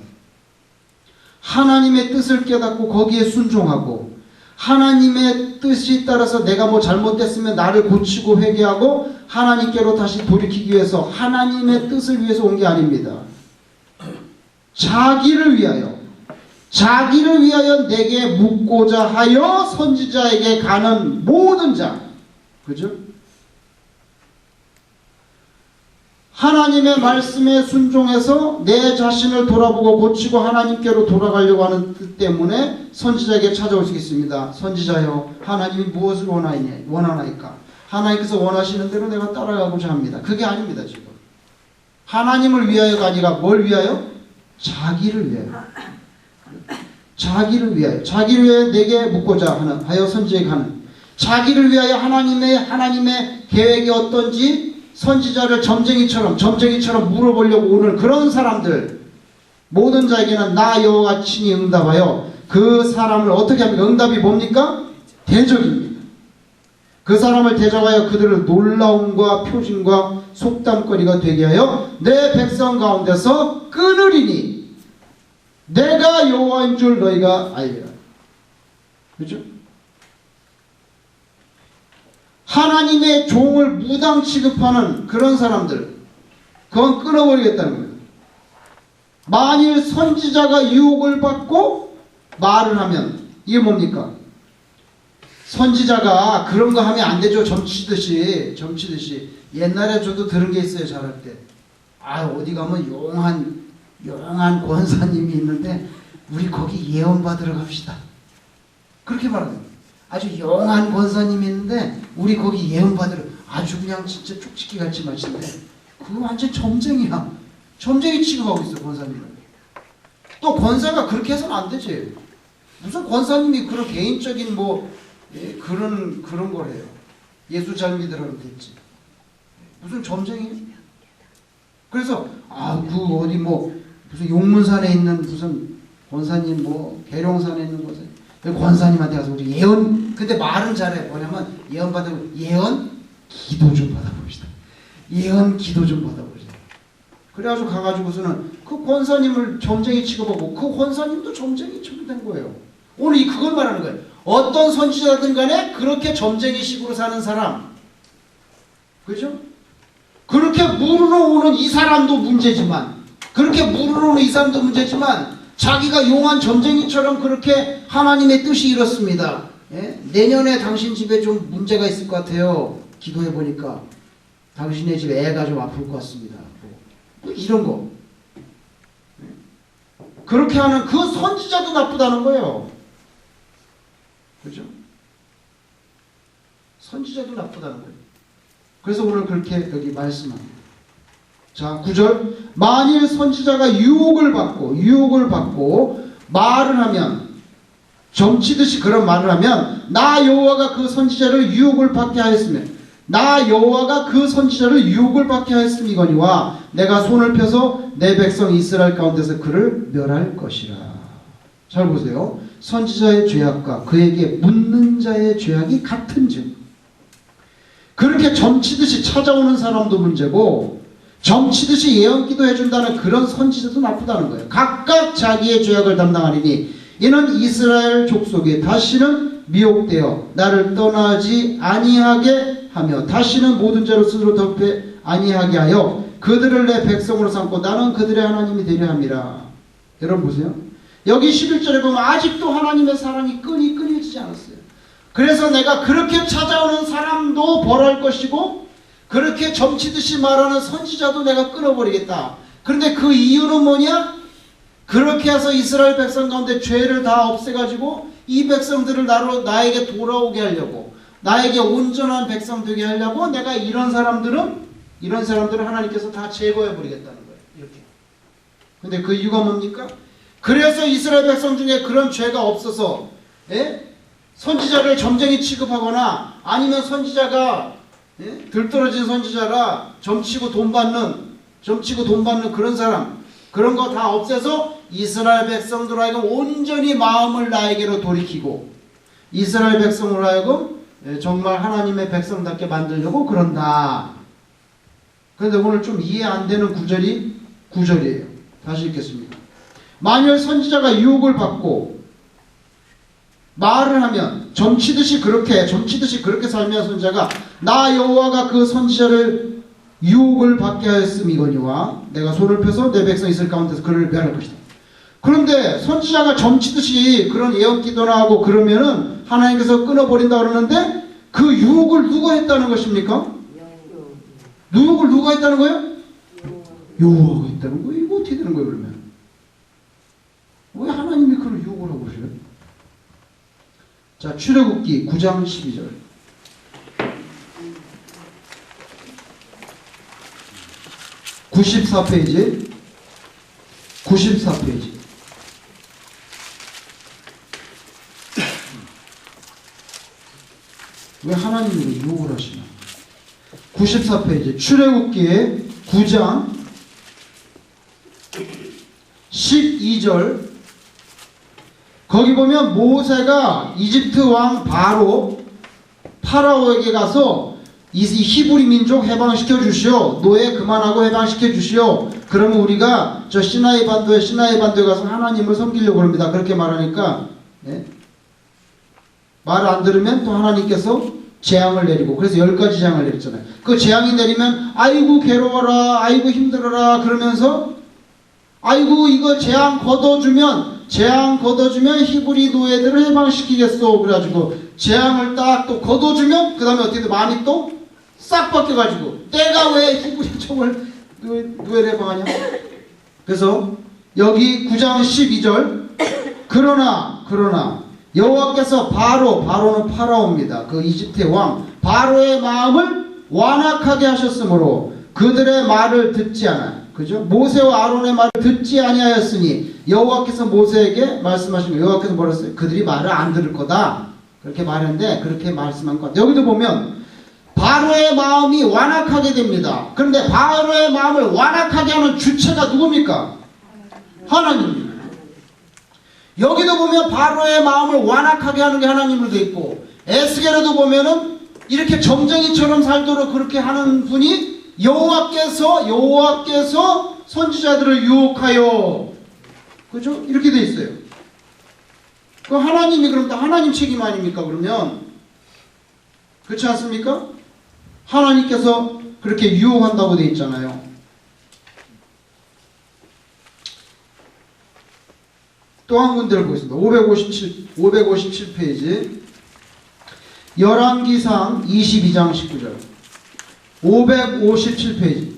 하나님의 뜻을 깨닫고 거기에 순종하고 하나님의 뜻이 따라서 내가 뭐 잘못됐으면 나를 고치고 회개하고 하나님께로 다시 돌이키기 위해서 하나님의 뜻을 위해서 온 게 아닙니다. 자기를 위하여 내게 묻고자 하여 선지자에게 가는 모든 자, 그죠? 하나님의 말씀에 순종해서 내 자신을 돌아보고 고치고 하나님께로 돌아가려고 하는 뜻 때문에 선지자에게 찾아올 수 있습니다. 선지자여, 하나님이 무엇을 원하나이까? 하나님께서 원하시는 대로 내가 따라가고자 합니다. 그게 아닙니다. 지금 하나님을 위하여가 아니라 뭘 위하여? 자기를 위하여. 자기를 위하여 내게 묻고자 하여 선지자에게 가는, 자기를 위하여 하나님의 계획이 어떤지 선지자를 점쟁이처럼 물어보려고 오는 그런 사람들, 모든 자에게는 나 여호와가 친히 응답하여 그 사람을 어떻게 합니까? 응답이 뭡니까? 대적입니다. 그 사람을 대적하여 그들을 놀라움과 표징과 속담거리가 되게 하여 내 백성 가운데서 끊으리니 내가 여호와인 줄 너희가 알리라. 그렇죠? 하나님의 종을 무당 취급하는 그런 사람들, 그건 끊어버리겠다는 거예요. 만일 선지자가 유혹을 받고 말을 하면 이게 뭡니까? 선지자가 그런 거 하면 안 되죠. 점치듯이 옛날에 저도 들은 게 있어요. 잘할 때 어디 가면 용한 권사님이 있는데 우리 거기 예언 받으러 갑시다. 그렇게 말하는 아주 용한 권사님이 있는데 우리 거기 예언 받으러, 아주 그냥 진짜 쪽지기 같이 마치는데 그거 완전 점쟁이야. 점쟁이 취급하고 있어 권사님을. 또 권사가 그렇게 해서는 안 되지. 무슨 권사님이 그런 개인적인 그런 걸 해요. 예수 잘 믿으라고 됐지. 무슨 점쟁이? 그래서 어디 무슨 용문산에 있는 무슨 권사님 계룡산에 있는 곳에 권사님한테 가서 우리 예언, 근데 말은 잘해. 뭐냐면 예언 받으면 예언 기도 좀 받아봅시다. 예언 기도 좀 받아보자. 그래가지고 가가지고서는 그 권사님을 점쟁이 취급하고 그 권사님도 점쟁이 취급된 거예요. 오늘 그걸 말하는 거예요. 어떤 선지자든 간에 그렇게 점쟁이식으로 사는 사람, 그죠? 그렇게 물으러 오는 이 사람도 문제지만, 자기가 용한 점쟁이처럼 그렇게 하나님의 뜻이 이렇습니다. 예? 내년에 당신 집에 좀 문제가 있을 것 같아요. 기도해 보니까 당신의 집 애가 좀 아플 것 같습니다. 이런 거. 그렇게 하는 그 선지자도 나쁘다는 거예요. 그죠? 선지자도 나쁘다는 거예요. 그래서 오늘 그렇게 여기 말씀합니다. 자, 9절. 만일 선지자가 유혹을 받고 말을 하면, 점치듯이 그런 말을 하면, 나 여호와가 그 선지자를 유혹을 받게 하였음이거니와 내가 손을 펴서 내 백성 이스라엘 가운데서 그를 멸할 것이라. 잘 보세요. 선지자의 죄악과 그에게 묻는 자의 죄악이 같은즉, 그렇게 점치듯이 찾아오는 사람도 문제고 점치듯이 예언기도 해준다는 그런 선지자도 나쁘다는 거예요. 각각 자기의 죄악을 담당하리니 이는 이스라엘 족속이 다시는 미혹되어 나를 떠나지 아니하게 하며 다시는 모든 죄로 스스로 덮게 아니하게 하여 그들을 내 백성으로 삼고 나는 그들의 하나님이 되려 함이라. 여러분 보세요. 여기 11절에 보면 아직도 하나님의 사랑이 끊어지지 않았어요. 그래서 내가 그렇게 찾아오는 사람도 벌할 것이고 그렇게 점치듯이 말하는 선지자도 내가 끊어버리겠다. 그런데 그 이유는 뭐냐? 그렇게 해서 이스라엘 백성 가운데 죄를 다 없애가지고 이 백성들을 나에게 돌아오게 하려고, 나에게 온전한 백성 되게 하려고 내가 이런 사람들을 하나님께서 다 제거해버리겠다는 거예요. 이렇게. 근데 그 이유가 뭡니까? 그래서 이스라엘 백성 중에 그런 죄가 없어서, 선지자를 점쟁이 취급하거나 아니면 선지자가 들떨어진 선지자라 점치고 돈 받는 그런 사람, 그런 거 다 없애서 이스라엘 백성들 하여금 온전히 마음을 나에게로 돌이키고 이스라엘 백성으로 하여금 정말 하나님의 백성답게 만들려고 그런다. 그런데 오늘 좀 이해 안 되는 구절이 구절이에요. 다시 읽겠습니다. 만일 선지자가 유혹을 받고 말을 하면 점치듯이 그렇게 살면 선지자가 나 여호와가 그 선지자를 유혹을 받게 하였음이거니와 내가 손을 펴서 내 백성 이스라엘 가운데서 그를 멸할 것이다. 그런데 선지자가 점치듯이 그런 예언 기도나 하고 그러면은 하나님께서 끊어버린다 그러는데 그 유혹을 누가 했다는 것입니까? 유혹을 누가 했다는 거예요? 여호와가 했다는 거예요. 이거 어떻게 되는 거예요 그러면? 왜 하나님이 그런 유혹을 하고 그러세요? 자, 출애굽기 9장 12절. 94페이지. 94페이지. 왜 하나님이 유혹을 하시나? 94페이지. 출애굽기의 9장 12절. 거기 보면 모세가 이집트 왕 파라오에게 가서 이 히브리 민족 해방시켜 주시오. 노예 그만하고 해방시켜 주시오. 그러면 우리가 저 시나이 반도에 가서 하나님을 섬기려고 합니다. 그렇게 말하니까 말을 안 들으면 또 하나님께서 재앙을 내리고, 그래서 10가지 재앙을 내렸잖아요. 그 재앙이 내리면 아이고 괴로워라, 아이고 힘들어라 그러면서 아이고 이거 재앙 걷어주면 히브리 노예들을 해방시키겠소. 그래가지고 재앙을 딱 또 걷어주면 그 다음에 어떻게 돼? 마음이 또 싹 바뀌어가지고 내가 왜 히브리 족을 노예를 해방하냐? 그래서 여기 9장 12절 그러나 여호와께서 바로는 파라오입니다. 그 이집트의 왕 바로의 마음을 완악하게 하셨으므로 그들의 말을 듣지 않아. 그죠? 모세와 아론의 말을 듣지 아니하였으니 여호와께서 모세에게 말씀하신 거예요. 여호와께서 뭐라 했어요? 그들이 말을 안 들을 거다. 그렇게 말했는데 그렇게 말씀한 것. 여기도 보면 바로의 마음이 완악하게 됩니다. 그런데 바로의 마음을 완악하게 하는 주체가 누굽니까? 하나님입니다. 여기도 보면 바로의 마음을 완악하게 하는 게 하나님으로 되어 있고, 에스겔에도 보면은 이렇게 점쟁이처럼 살도록 그렇게 하는 분이 여호와께서 선지자들을 유혹하여, 그죠? 이렇게 돼 있어요. 그 하나님이 그럼 다 하나님 책임 아닙니까? 그러면 그렇지 않습니까? 하나님께서 그렇게 유혹한다고 돼 있잖아요. 또 한 군데를 보겠습니다. 557페이지. 열왕기상 22장 19절. 557페이지.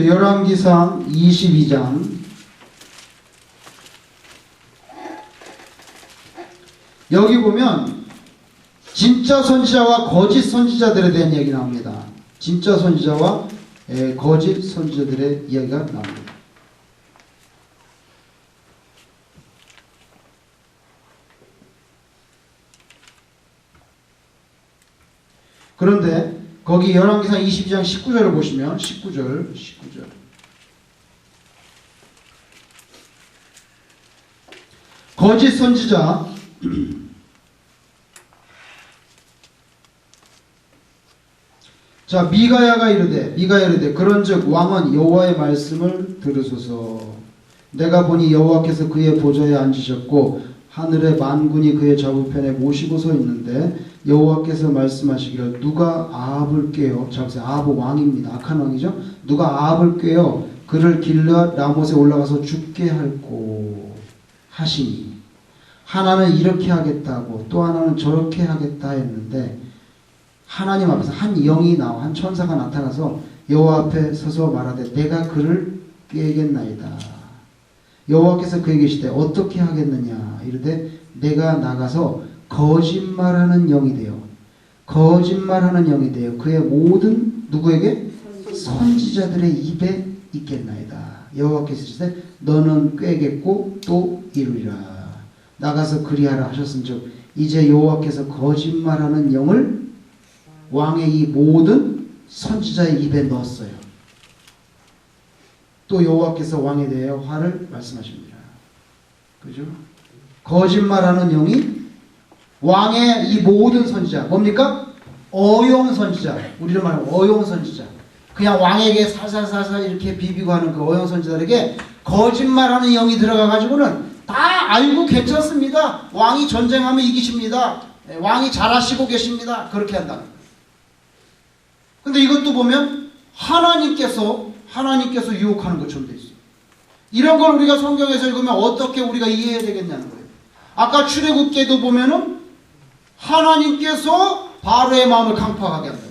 열왕기상 22장. 여기 보면 진짜 선지자와 거짓 선지자들에 대한 이야기 나옵니다. 진짜 선지자와 거짓 선지자들의 이야기가 나옵니다. 그런데 거기 열왕기상 22장 19절을 보시면 19절 거짓 선지자 자, 미가야가 이르되 그런즉 왕은 여호와의 말씀을 들으소서. 내가 보니 여호와께서 그의 보좌에 앉으셨고 하늘의 만군이 그의 좌우편에 모시고 서 있는데 여호와께서 말씀하시기를 누가 아합을 꾀어, 자 보세요, 아합은 왕입니다. 악한 왕이죠. 누가 아합을 꾀어 그를 길르앗 라못에 올라가서 죽게 할꼬 하시니 하나는 이렇게 하겠다고 또 하나는 저렇게 하겠다 했는데 하나님 앞에서 한 천사가 나타나서 여호와 앞에 서서 말하되 내가 그를 꾀겠나이다. 여호와께서 그에게 이르시되 어떻게 하겠느냐 이르되 내가 나가서 거짓말하는 영이 되어 그의 모든 누구에게? 선지자들의 입에 있겠나이다. 여호와께서 이르시되 너는 꾀겠고 또 이루리라. 나가서 그리하라 하셨은즉 이제 여호와께서 거짓말하는 영을 왕의 이 모든 선지자의 입에 넣었어요. 또 여호와께서 왕에 대하여 화를 말씀하십니다. 그죠? 거짓말하는 영이 왕의 이 모든 선지자 뭡니까? 어용 선지자. 우리로 말하면 어용 선지자. 그냥 왕에게 살살살살 이렇게 비비고 하는 그 어용 선지자들에게 거짓말하는 영이 들어가 가지고는 다 알고 괜찮습니다. 왕이 전쟁하면 이기십니다. 왕이 잘하시고 계십니다. 그렇게 한다는 거예요. 근데 이것도 보면 하나님께서 유혹하는 것처럼 돼 있어요. 이런 걸 우리가 성경에서 읽으면 어떻게 우리가 이해해야 되겠냐는 거예요. 아까 출애굽기에도 보면은 하나님께서 바로의 마음을 강팍하게 한다.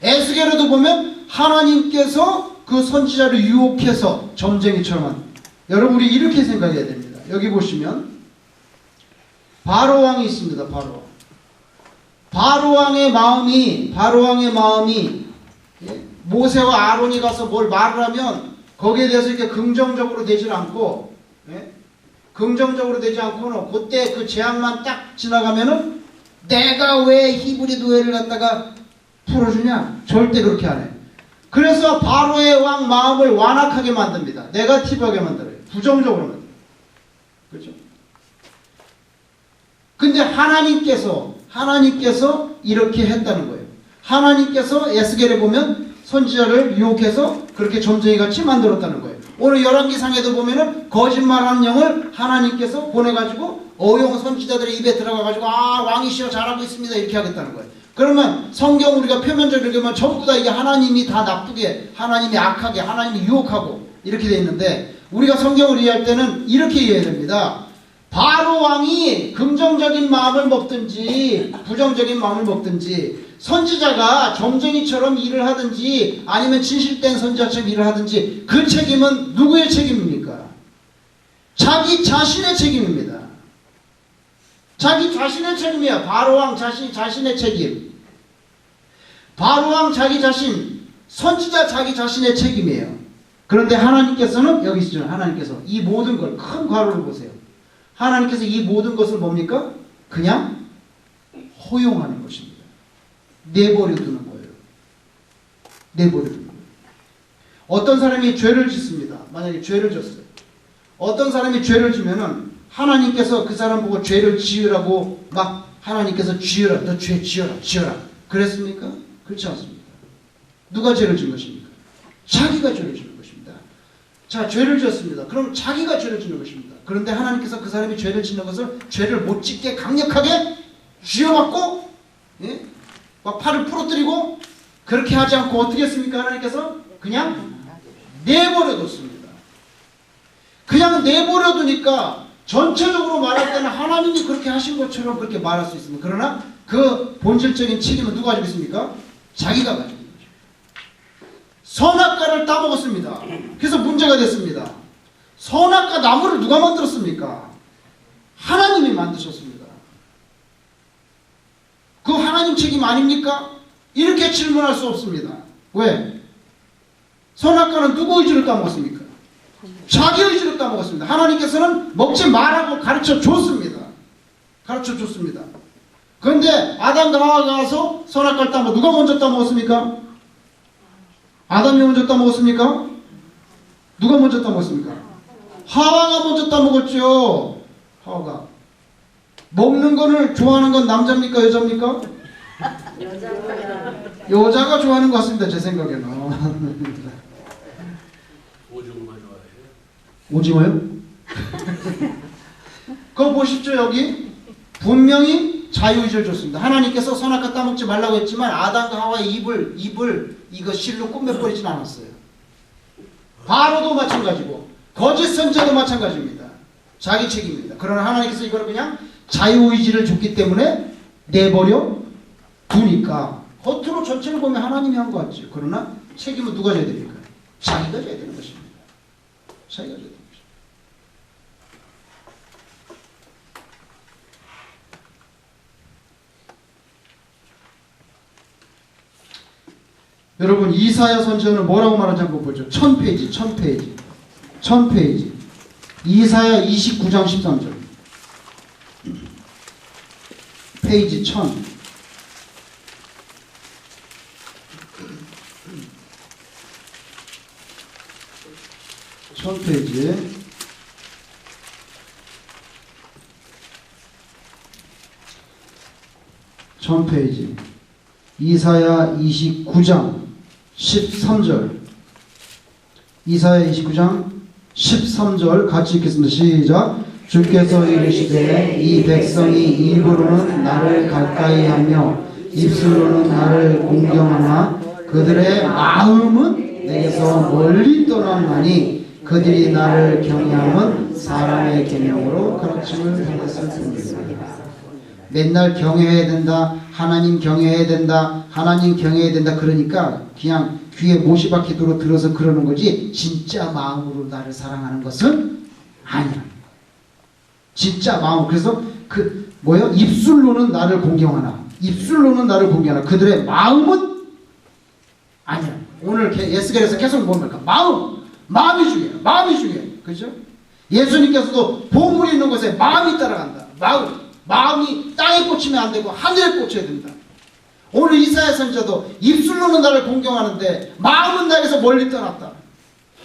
에스겔에도 보면 하나님께서 그 선지자를 유혹해서 점쟁이처럼 한다. 여러분 우리 이렇게 생각해야 됩니다. 여기 보시면 바로 왕이 있습니다. 바로 왕의 마음이 모세와 아론이 가서 뭘 말을 하면 거기에 대해서 이렇게 긍정적으로 되질 않고, 긍정적으로 되지 않고는 그때 그 재앙만 딱 지나가면은 내가 왜 히브리 노예를 갖다가 풀어주냐? 절대 그렇게 안 해. 그래서 바로의 왕 마음을 완악하게 만듭니다. 네거티브하게 만들어요. 부정적으로 만들어요. 그렇죠? 근데 하나님께서 이렇게 했다는 거예요. 하나님께서 에스겔에 보면 선지자를 유혹해서 그렇게 점쟁이같이 만들었다는 거예요. 오늘 열왕기상에도 보면은 거짓말하는 영을 하나님께서 보내가지고 어용 선지자들의 입에 들어가가지고 왕이시여 잘하고 있습니다 이렇게 하겠다는 거예요. 그러면 성경 우리가 표면적으로 읽으면 전부 다 이게 하나님이 다 나쁘게, 하나님이 악하게, 하나님이 유혹하고 이렇게 돼 있는데 우리가 성경을 이해할 때는 이렇게 이해해야 됩니다. 바로 왕이 긍정적인 마음을 먹든지 부정적인 마음을 먹든지 선지자가 점쟁이처럼 일을 하든지 아니면 진실된 선지자처럼 일을 하든지 그 책임은 누구의 책임입니까? 자기 자신의 책임입니다. 자기 자신의 책임이야. 바로왕 자신의 책임. 바로왕 자기 자신, 선지자 자기 자신의 책임이에요. 그런데 하나님께서는 여기 있죠. 하나님께서 이 모든 걸 큰 괄호를 보세요. 하나님께서 이 모든 것을 뭡니까? 그냥 허용하는 것입니다. 내버려 두는 거예요. 내버려 두는 거예요. 어떤 사람이 죄를 짓습니다. 만약에 죄를 졌어요. 어떤 사람이 죄를 지면은 하나님께서 그 사람 보고 죄를 지으라고 막 하나님께서 지으라, 너 죄 지어라. 그랬습니까? 그렇지 않습니다. 누가 죄를 지은 것입니까? 자기가 죄를 지은 것입니다. 자, 죄를 지었습니다. 그럼 자기가 죄를 지은 것입니다. 그런데 하나님께서 그 사람이 죄를 짓는 것을 죄를 못 짓게 강력하게 쥐어맞고, 막 팔을 부러뜨리고 그렇게 하지 않고 어떻게 했습니까? 하나님께서 그냥 내버려 뒀습니다. 그냥 내버려 두니까 전체적으로 말할 때는 하나님이 그렇게 하신 것처럼 그렇게 말할 수 있습니다. 그러나 그 본질적인 책임은 누가 가지고 있습니까? 자기가 가지고 있는 거죠. 선악과를 따먹었습니다. 그래서 문제가 됐습니다. 선악과 나무를 누가 만들었습니까? 하나님이 만드셨습니다. 그 하나님 책임 아닙니까? 이렇게 질문할 수 없습니다. 왜? 선악과는 누구 의지를 따먹었습니까? 자기 의지를 따먹었습니다. 하나님께서는 먹지 말라고 가르쳐 줬습니다. 그런데 아담과 하와가 가서 선악과를 따먹어 누가 먼저 따먹었습니까? 아담이 먼저 따먹었습니까? 누가 먼저 따먹었습니까? 하와가 먼저 따먹었죠. 하와가. 먹는 거를 좋아하는 건 남자입니까? 여자입니까? 여자가 좋아하는 것 같습니다. 제 생각에는. 오징어만 좋아해요. 오징어요? 그거 보십시오. 여기 분명히 자유의지를 줬습니다. 하나님께서 선악과 따먹지 말라고 했지만 아담과 하와의 입을 이거 실로 꿰매버리진 않았어요. 바로도 마찬가지고 거짓 선지자도 마찬가지입니다. 자기 책임입니다. 그러나 하나님께서 이걸 그냥 자유의지를 줬기 때문에 내버려 두니까 겉으로 전체를 보면 하나님이 한 것 같죠. 그러나 책임은 누가 져야 됩니까? 자기가 져야 되는 것입니다. 자기가 져야 되는 것입니다. 여러분 이사야 선지자는 뭐라고 말하는지 한번 보죠. 1000페이지 이사야 29장 13절 페이지 1000 1000페이지에 1000페이지. 이사야 29장 13절. 이사야 29장 13절 같이 읽겠습니다. 시작. 주께서 이르시되 이 백성이 입으로는 나를 가까이 하며 입술로는 나를 공경하나 그들의 마음은 내게서 멀리 떠났나니 그들이 나를 경외함은 사람의 계명으로 가르침을 받았을 뿐이다. 맨날 경외해야 된다. 하나님 경외해야 된다. 하나님 경외해야 된다. 그러니까 그냥 귀에 못이 박히도록 들어서 그러는 거지 진짜 마음으로 나를 사랑하는 것은 아니야. 진짜 마음. 그래서 입술로는 나를 공경하나 입술로는 나를 공경하나 그들의 마음은 아니야. 오늘 예수께서 계속 뭡니까? 마음이 중요해. 마음이 중요해. 그죠? 예수님께서도 보물이 있는 곳에 마음이 따라간다. 마음이 땅에 꽂히면 안 되고 하늘에 꽂혀야 된다. 오늘 이사야 선지자도 입술로는 나를 공경하는데 마음은 나에게서 멀리 떠났다.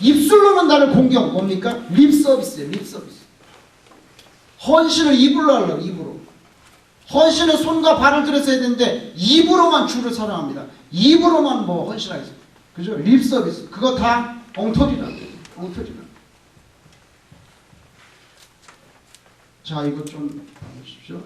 입술로는 나를 공경 뭡니까? 립서비스예요. 립서비스. 헌신을 입으로 하려고. 입으로. 헌신은 손과 발을 들여서 해야 되는데 입으로만 주를 사랑합니다. 입으로만 헌신하겠습니다. 그죠? 립서비스. 그거 다 엉터리라. 엉터리라. 자, 이거 좀 보십시오.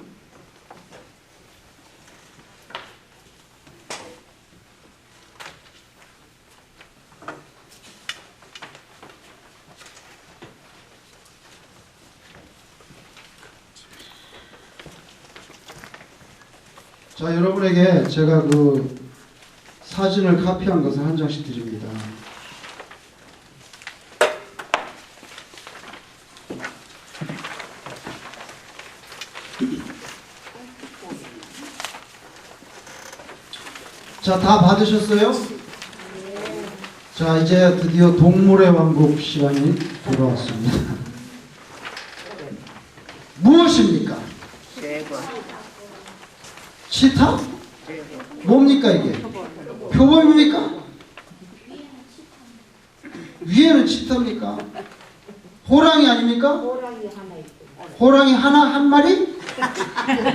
자, 여러분에게 제가 그 사진을 카피한 것을 한 장씩 드립니다. 자, 다 받으셨어요? 자, 이제 드디어 동물의 왕국 시간이 돌아왔습니다. 무엇입니까? 치타? 뭡니까 이게? 표범입니까? 위에는 치타입니까? 호랑이 아닙니까? 호랑이 한 마리?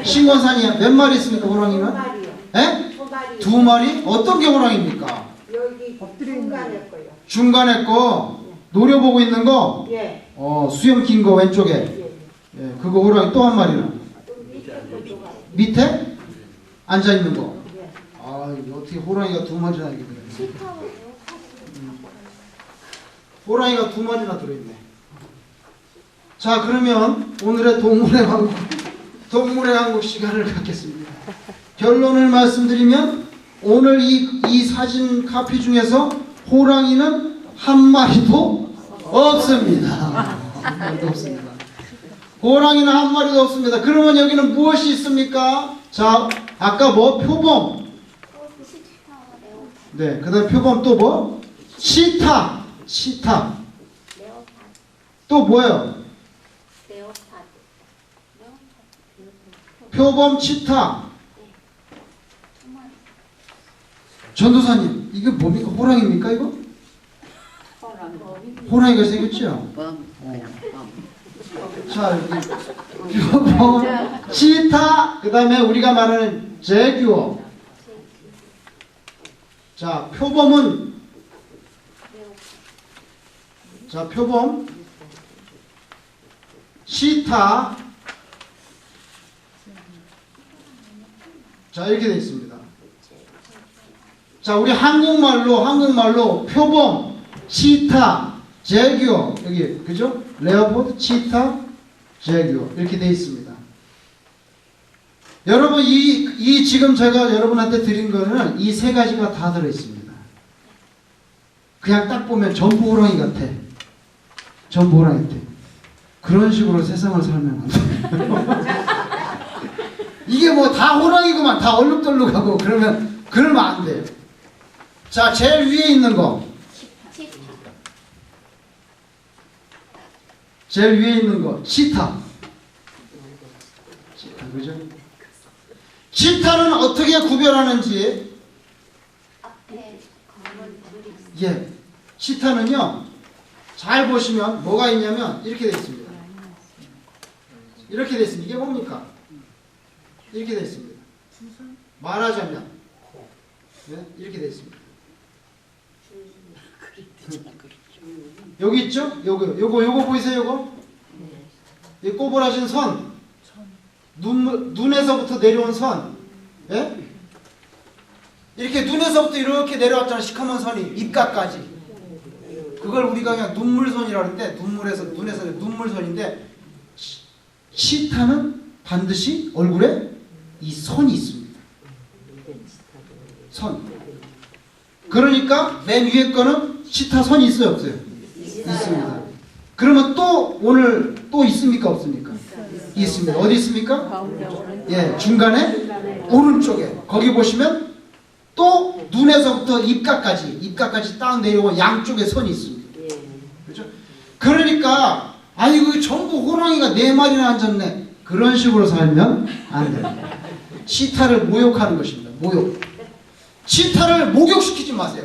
신권산이 몇 마리 있습니까 호랑이는? 예? 두 마리? 어떤 게 호랑이입니까? 여기 중간에 거요. 중간에 거 노려보고 있는 거? 예. 수염 긴 거 왼쪽에. 예. 예, 그거 호랑이. 또 한 마리는? 밑에? 앉아있는 거. 예. 아, 이거 어떻게 호랑이가 두 마리나 이게 되네. 호랑이가 두 마리나 들어있네. 자, 그러면 오늘의 동물의 왕국 시간을 갖겠습니다. 결론을 말씀드리면 오늘 이 사진 카피 중에서 호랑이는 한 마리도 없습니다. 한 마리도 없습니다. 호랑이는 한 마리도 없습니다. 그러면 여기는 무엇이 있습니까? 자, 아까 표범. 네, 그 다음 표범 또 뭐? 치타. 또 뭐예요? 표범, 치타. 전도사님, 이게 뭡니까? 호랑이입니까 이거? 호랑이가 생겼죠? 자, 여기 표범, 치타, 그 다음에 우리가 말하는 제규어. 자, 표범은 표범, 치타. 자, 이렇게 되어 있습니다. 자, 우리 한국말로 표범, 치타, 제규어, 여기 그죠? 레오포드, 치타, 제규어 이렇게 되어 있습니다. 여러분 이 지금 제가 여러분한테 드린 거는 이 세 가지가 다 들어 있습니다. 그냥 딱 보면 전부 호랑이 같아. 전부 호랑이 같아. 그런 식으로 세상을 살면 안 돼. 이게 다 호랑이구만. 다 얼룩덜룩하고 그러면 안 돼요. 자, 제일 위에 있는 거. 제일 위에 있는 거. 치타. 그죠? 치타는 어떻게 구별하는지. 예. 치타는요. 잘 보시면 뭐가 있냐면 이렇게 되어 있습니다. 이렇게 되어 있습니다. 이게 뭡니까? 이렇게 되어 있습니다. 말하자면 네? 이렇게 되어 있습니다. 여기 있죠? 요거 보이세요? 요거? 이 꼬부라진 선, 눈에서부터 내려온 선, 예? 이렇게 눈에서부터 이렇게 내려왔잖아. 시커먼 선이 입가까지. 그걸 우리가 그냥 눈물선이라고 하는데, 눈에서 눈물선인데, 치타는 반드시 얼굴에 이 선이 있습니다. 선. 그러니까 맨 위에 거는 치타 선이 있어요, 없어요? 있습니다. 그러면 또 오늘 또 있습니까, 없습니까? 있습니다. 어디 있습니까? 예, 중간에 오른쪽에 거기 보시면 또 눈에서부터 입가까지 딱 내려오고 양쪽에 선이 있습니다. 그렇죠? 그러니까 아이고 전부 호랑이가 4마리나 앉았네. 그런 식으로 살면 안 됩니다. 치타를 모욕하는 것입니다. 모욕. 치타를 목욕시키지 마세요.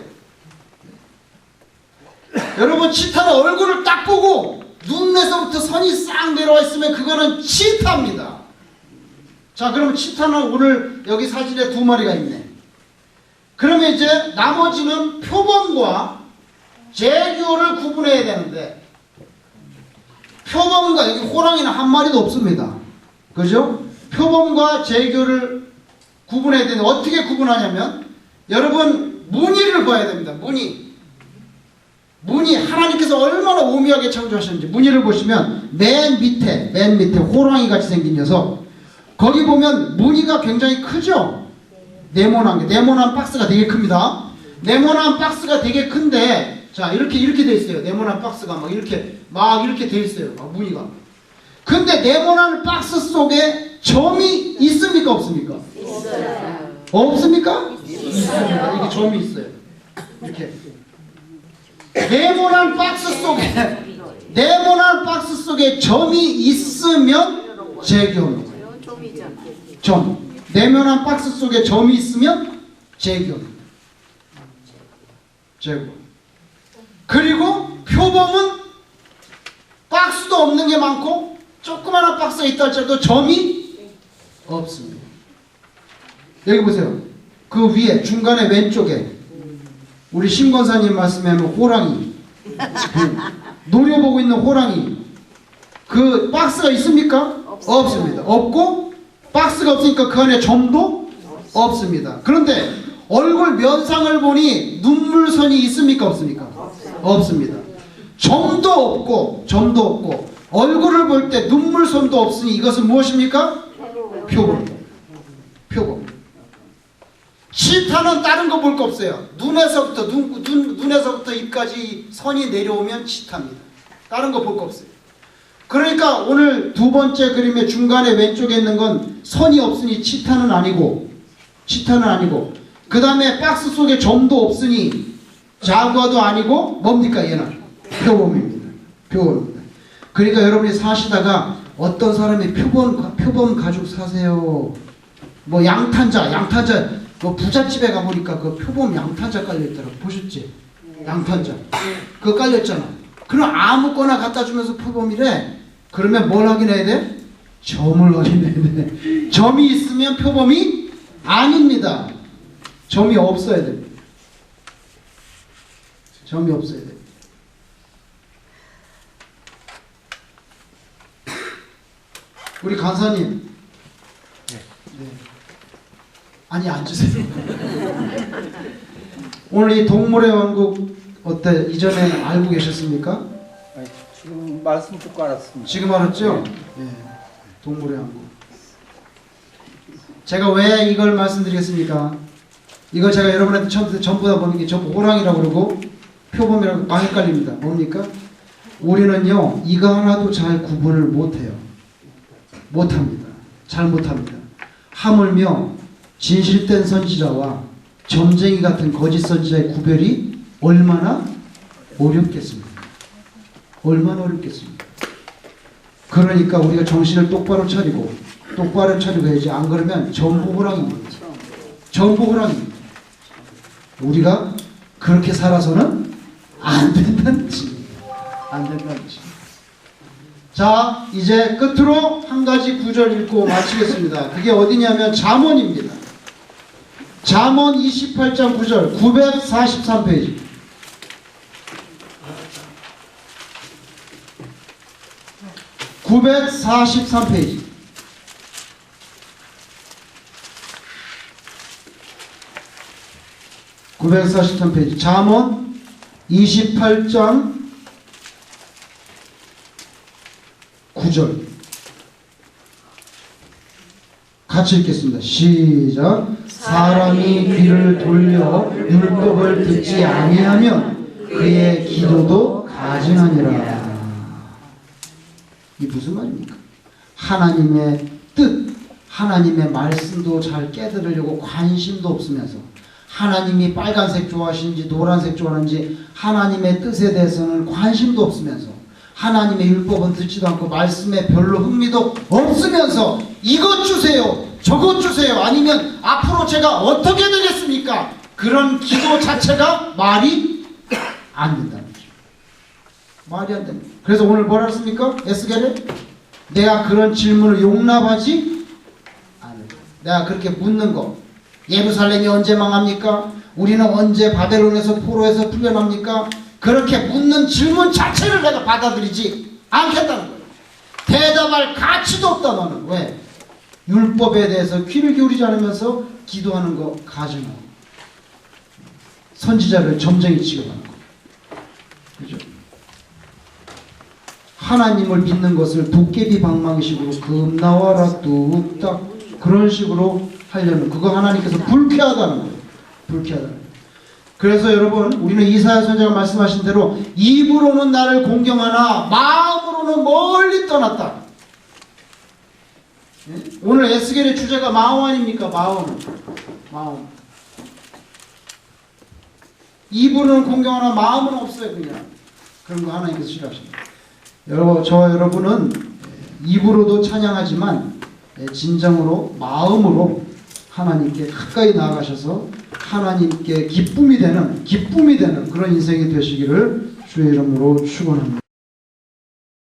여러분, 치타는 얼굴을 딱 보고 눈에서부터 선이 싹 내려와 있으면 그거는 치타입니다. 자, 그럼 치타는 오늘 여기 사진에 2마리가 있네. 그러면 이제 나머지는 표범과 재규어를 구분해야 되는데, 표범과 여기 호랑이는 한 마리도 없습니다. 그죠? 표범과 재규어를 구분해야 되는데 어떻게 구분하냐면, 여러분 무늬를 봐야 됩니다. 무늬 하나님께서 얼마나 오묘하게 창조하셨는지 무늬를 보시면 맨 밑에 호랑이 같이 생긴 녀석, 거기 보면 무늬가 굉장히 크죠? 네모난 박스가 되게 큽니다. 네모난 박스가 되게 큰데, 자, 이렇게 돼 있어요. 네모난 박스가 막 이렇게 돼 있어요. 무늬가. 근데 네모난 박스 속에 점이 있습니까, 없습니까? 있어요. 없습니까? 있습니다. 이게 점이 있어요. 이렇게. 네모난 박스 속에 점이 있으면 재규어입니다. 점. 네모난 박스 속에 점이 있으면 재규어입니다. 재규어. 그리고 표범은 박스도 없는 게 많고 조그마한 박스가 있다 할지라도 점이 없습니다. 여기 보세요. 그 위에 중간에 왼쪽에 우리 신권사님 말씀에 하면 호랑이, 노려보고 있는 호랑이, 그 박스가 있습니까? 없습니다. 없고 박스가 없으니까 그 안에 점도 없습니다. 그런데 얼굴 면상을 보니 눈물선이 있습니까, 없습니까? 없습니다. 점도 없고 얼굴을 볼 때 눈물선도 없으니 이것은 무엇입니까? 표범. 치타는 다른 거 볼 거 없어요. 눈에서부터 입까지 선이 내려오면 치타입니다. 다른 거 볼 거 없어요. 그러니까 오늘 2번째 그림의 중간에 왼쪽에 있는 건 선이 없으니 치타는 아니고 그 다음에 박스 속에 점도 없으니 자구아도 아니고 뭡니까? 얘는 표범입니다. 그러니까 여러분이 사시다가 어떤 사람이 표범 가죽 사세요, 뭐 양탄자, 뭐 부잣집에 가보니까 그 표범 양탄자 깔려있더라고. 보셨지? 양탄자. 그거 깔려있잖아. 그럼 아무거나 갖다 주면서 표범이래. 그러면 뭘 확인해야 돼? 점을 확인해야 돼. 점이 있으면 표범이 아닙니다. 점이 없어야 됩니다. 점이 없어야 됩니다. 우리 간사님. 네. 아니, 앉으세요. 오늘 이 동물의 왕국 어때? 이전에 알고 계셨습니까? 아니, 지금 말씀 듣고 알았습니다. 지금 알았죠? 예. 동물의 왕국. 제가 왜 이걸 말씀드리겠습니까? 이걸 제가 여러분한테 처음부터 전부 다 보는 게 전부 호랑이라고 그러고 표범이라고 막 헷갈립니다. 뭡니까? 우리는요, 이거 하나도 잘 구분을 못해요. 잘 못합니다. 하물며 진실된 선지자와 점쟁이 같은 거짓 선지자의 구별이 얼마나 어렵겠습니까? 그러니까 우리가 정신을 똑바로 차리고 해야지. 안 그러면 전부 호랑이입니다. 우리가 그렇게 살아서는 안 된다는 뜻입니다. 자, 이제 끝으로 한 가지 구절 읽고 마치겠습니다. 그게 어디냐면 잠언입니다. 잠언 28장 9절 943페이지. (943페이지) (943페이지) 잠언 28장 9절 같이 읽겠습니다. 시작. 사람이 귀를 돌려 율법을 듣지 아니하면 그의 기도도 가증하니라. 이 무슨 말입니까? 하나님의 뜻, 하나님의 말씀도 잘 깨달으려고 관심도 없으면서 하나님이 빨간색 좋아하시는지 노란색 좋아하는지 하나님의 뜻에 대해서는 관심도 없으면서 하나님의 율법은 듣지도 않고 말씀에 별로 흥미도 없으면서 이것 주세요, 저것 주세요, 아니면 앞으로 제가 어떻게 되겠습니까? 그런 기도 자체가 말이 안 된다는 거죠. 말이 안 됩니다. 그래서 오늘 뭐라 했습니까? 에스겔에 내가 그런 질문을 용납하지 않는다. 내가 그렇게 묻는 거, 예루살렘이 언제 망합니까? 우리는 언제 바벨론에서 포로에서 풀려납니까? 그렇게 묻는 질문 자체를 내가 받아들이지 않겠다는 거예요. 대답할 가치도 없다 너는. 왜? 율법에 대해서 귀를 기울이지 않으면서 기도하는 거 가증하고 선지자를 점쟁이 취급하는 거. 그죠? 하나님을 믿는 것을 도깨비 방망이식으로 금 나와라 뚝딱 그런 식으로 하려는, 그거 하나님께서 불쾌하다는 거예요. 불쾌하다는 거예요. 그래서 여러분, 우리는 이사야 선지자가 말씀하신 대로 입으로는 나를 공경하나 마음으로는 멀리 떠났다. 예? 오늘 에스겔의 주제가 마음 아닙니까? 마음. 입으로는 공경하나 마음은 없어요. 그냥 그런 거 하나님께서 싫어하십니다. 여러분, 저와 여러분은 입으로도 찬양하지만 진정으로 마음으로 하나님께 가까이 나아가셔서 하나님께 기쁨이 되는 그런 인생이 되시기를 주의 이름으로 축원합니다.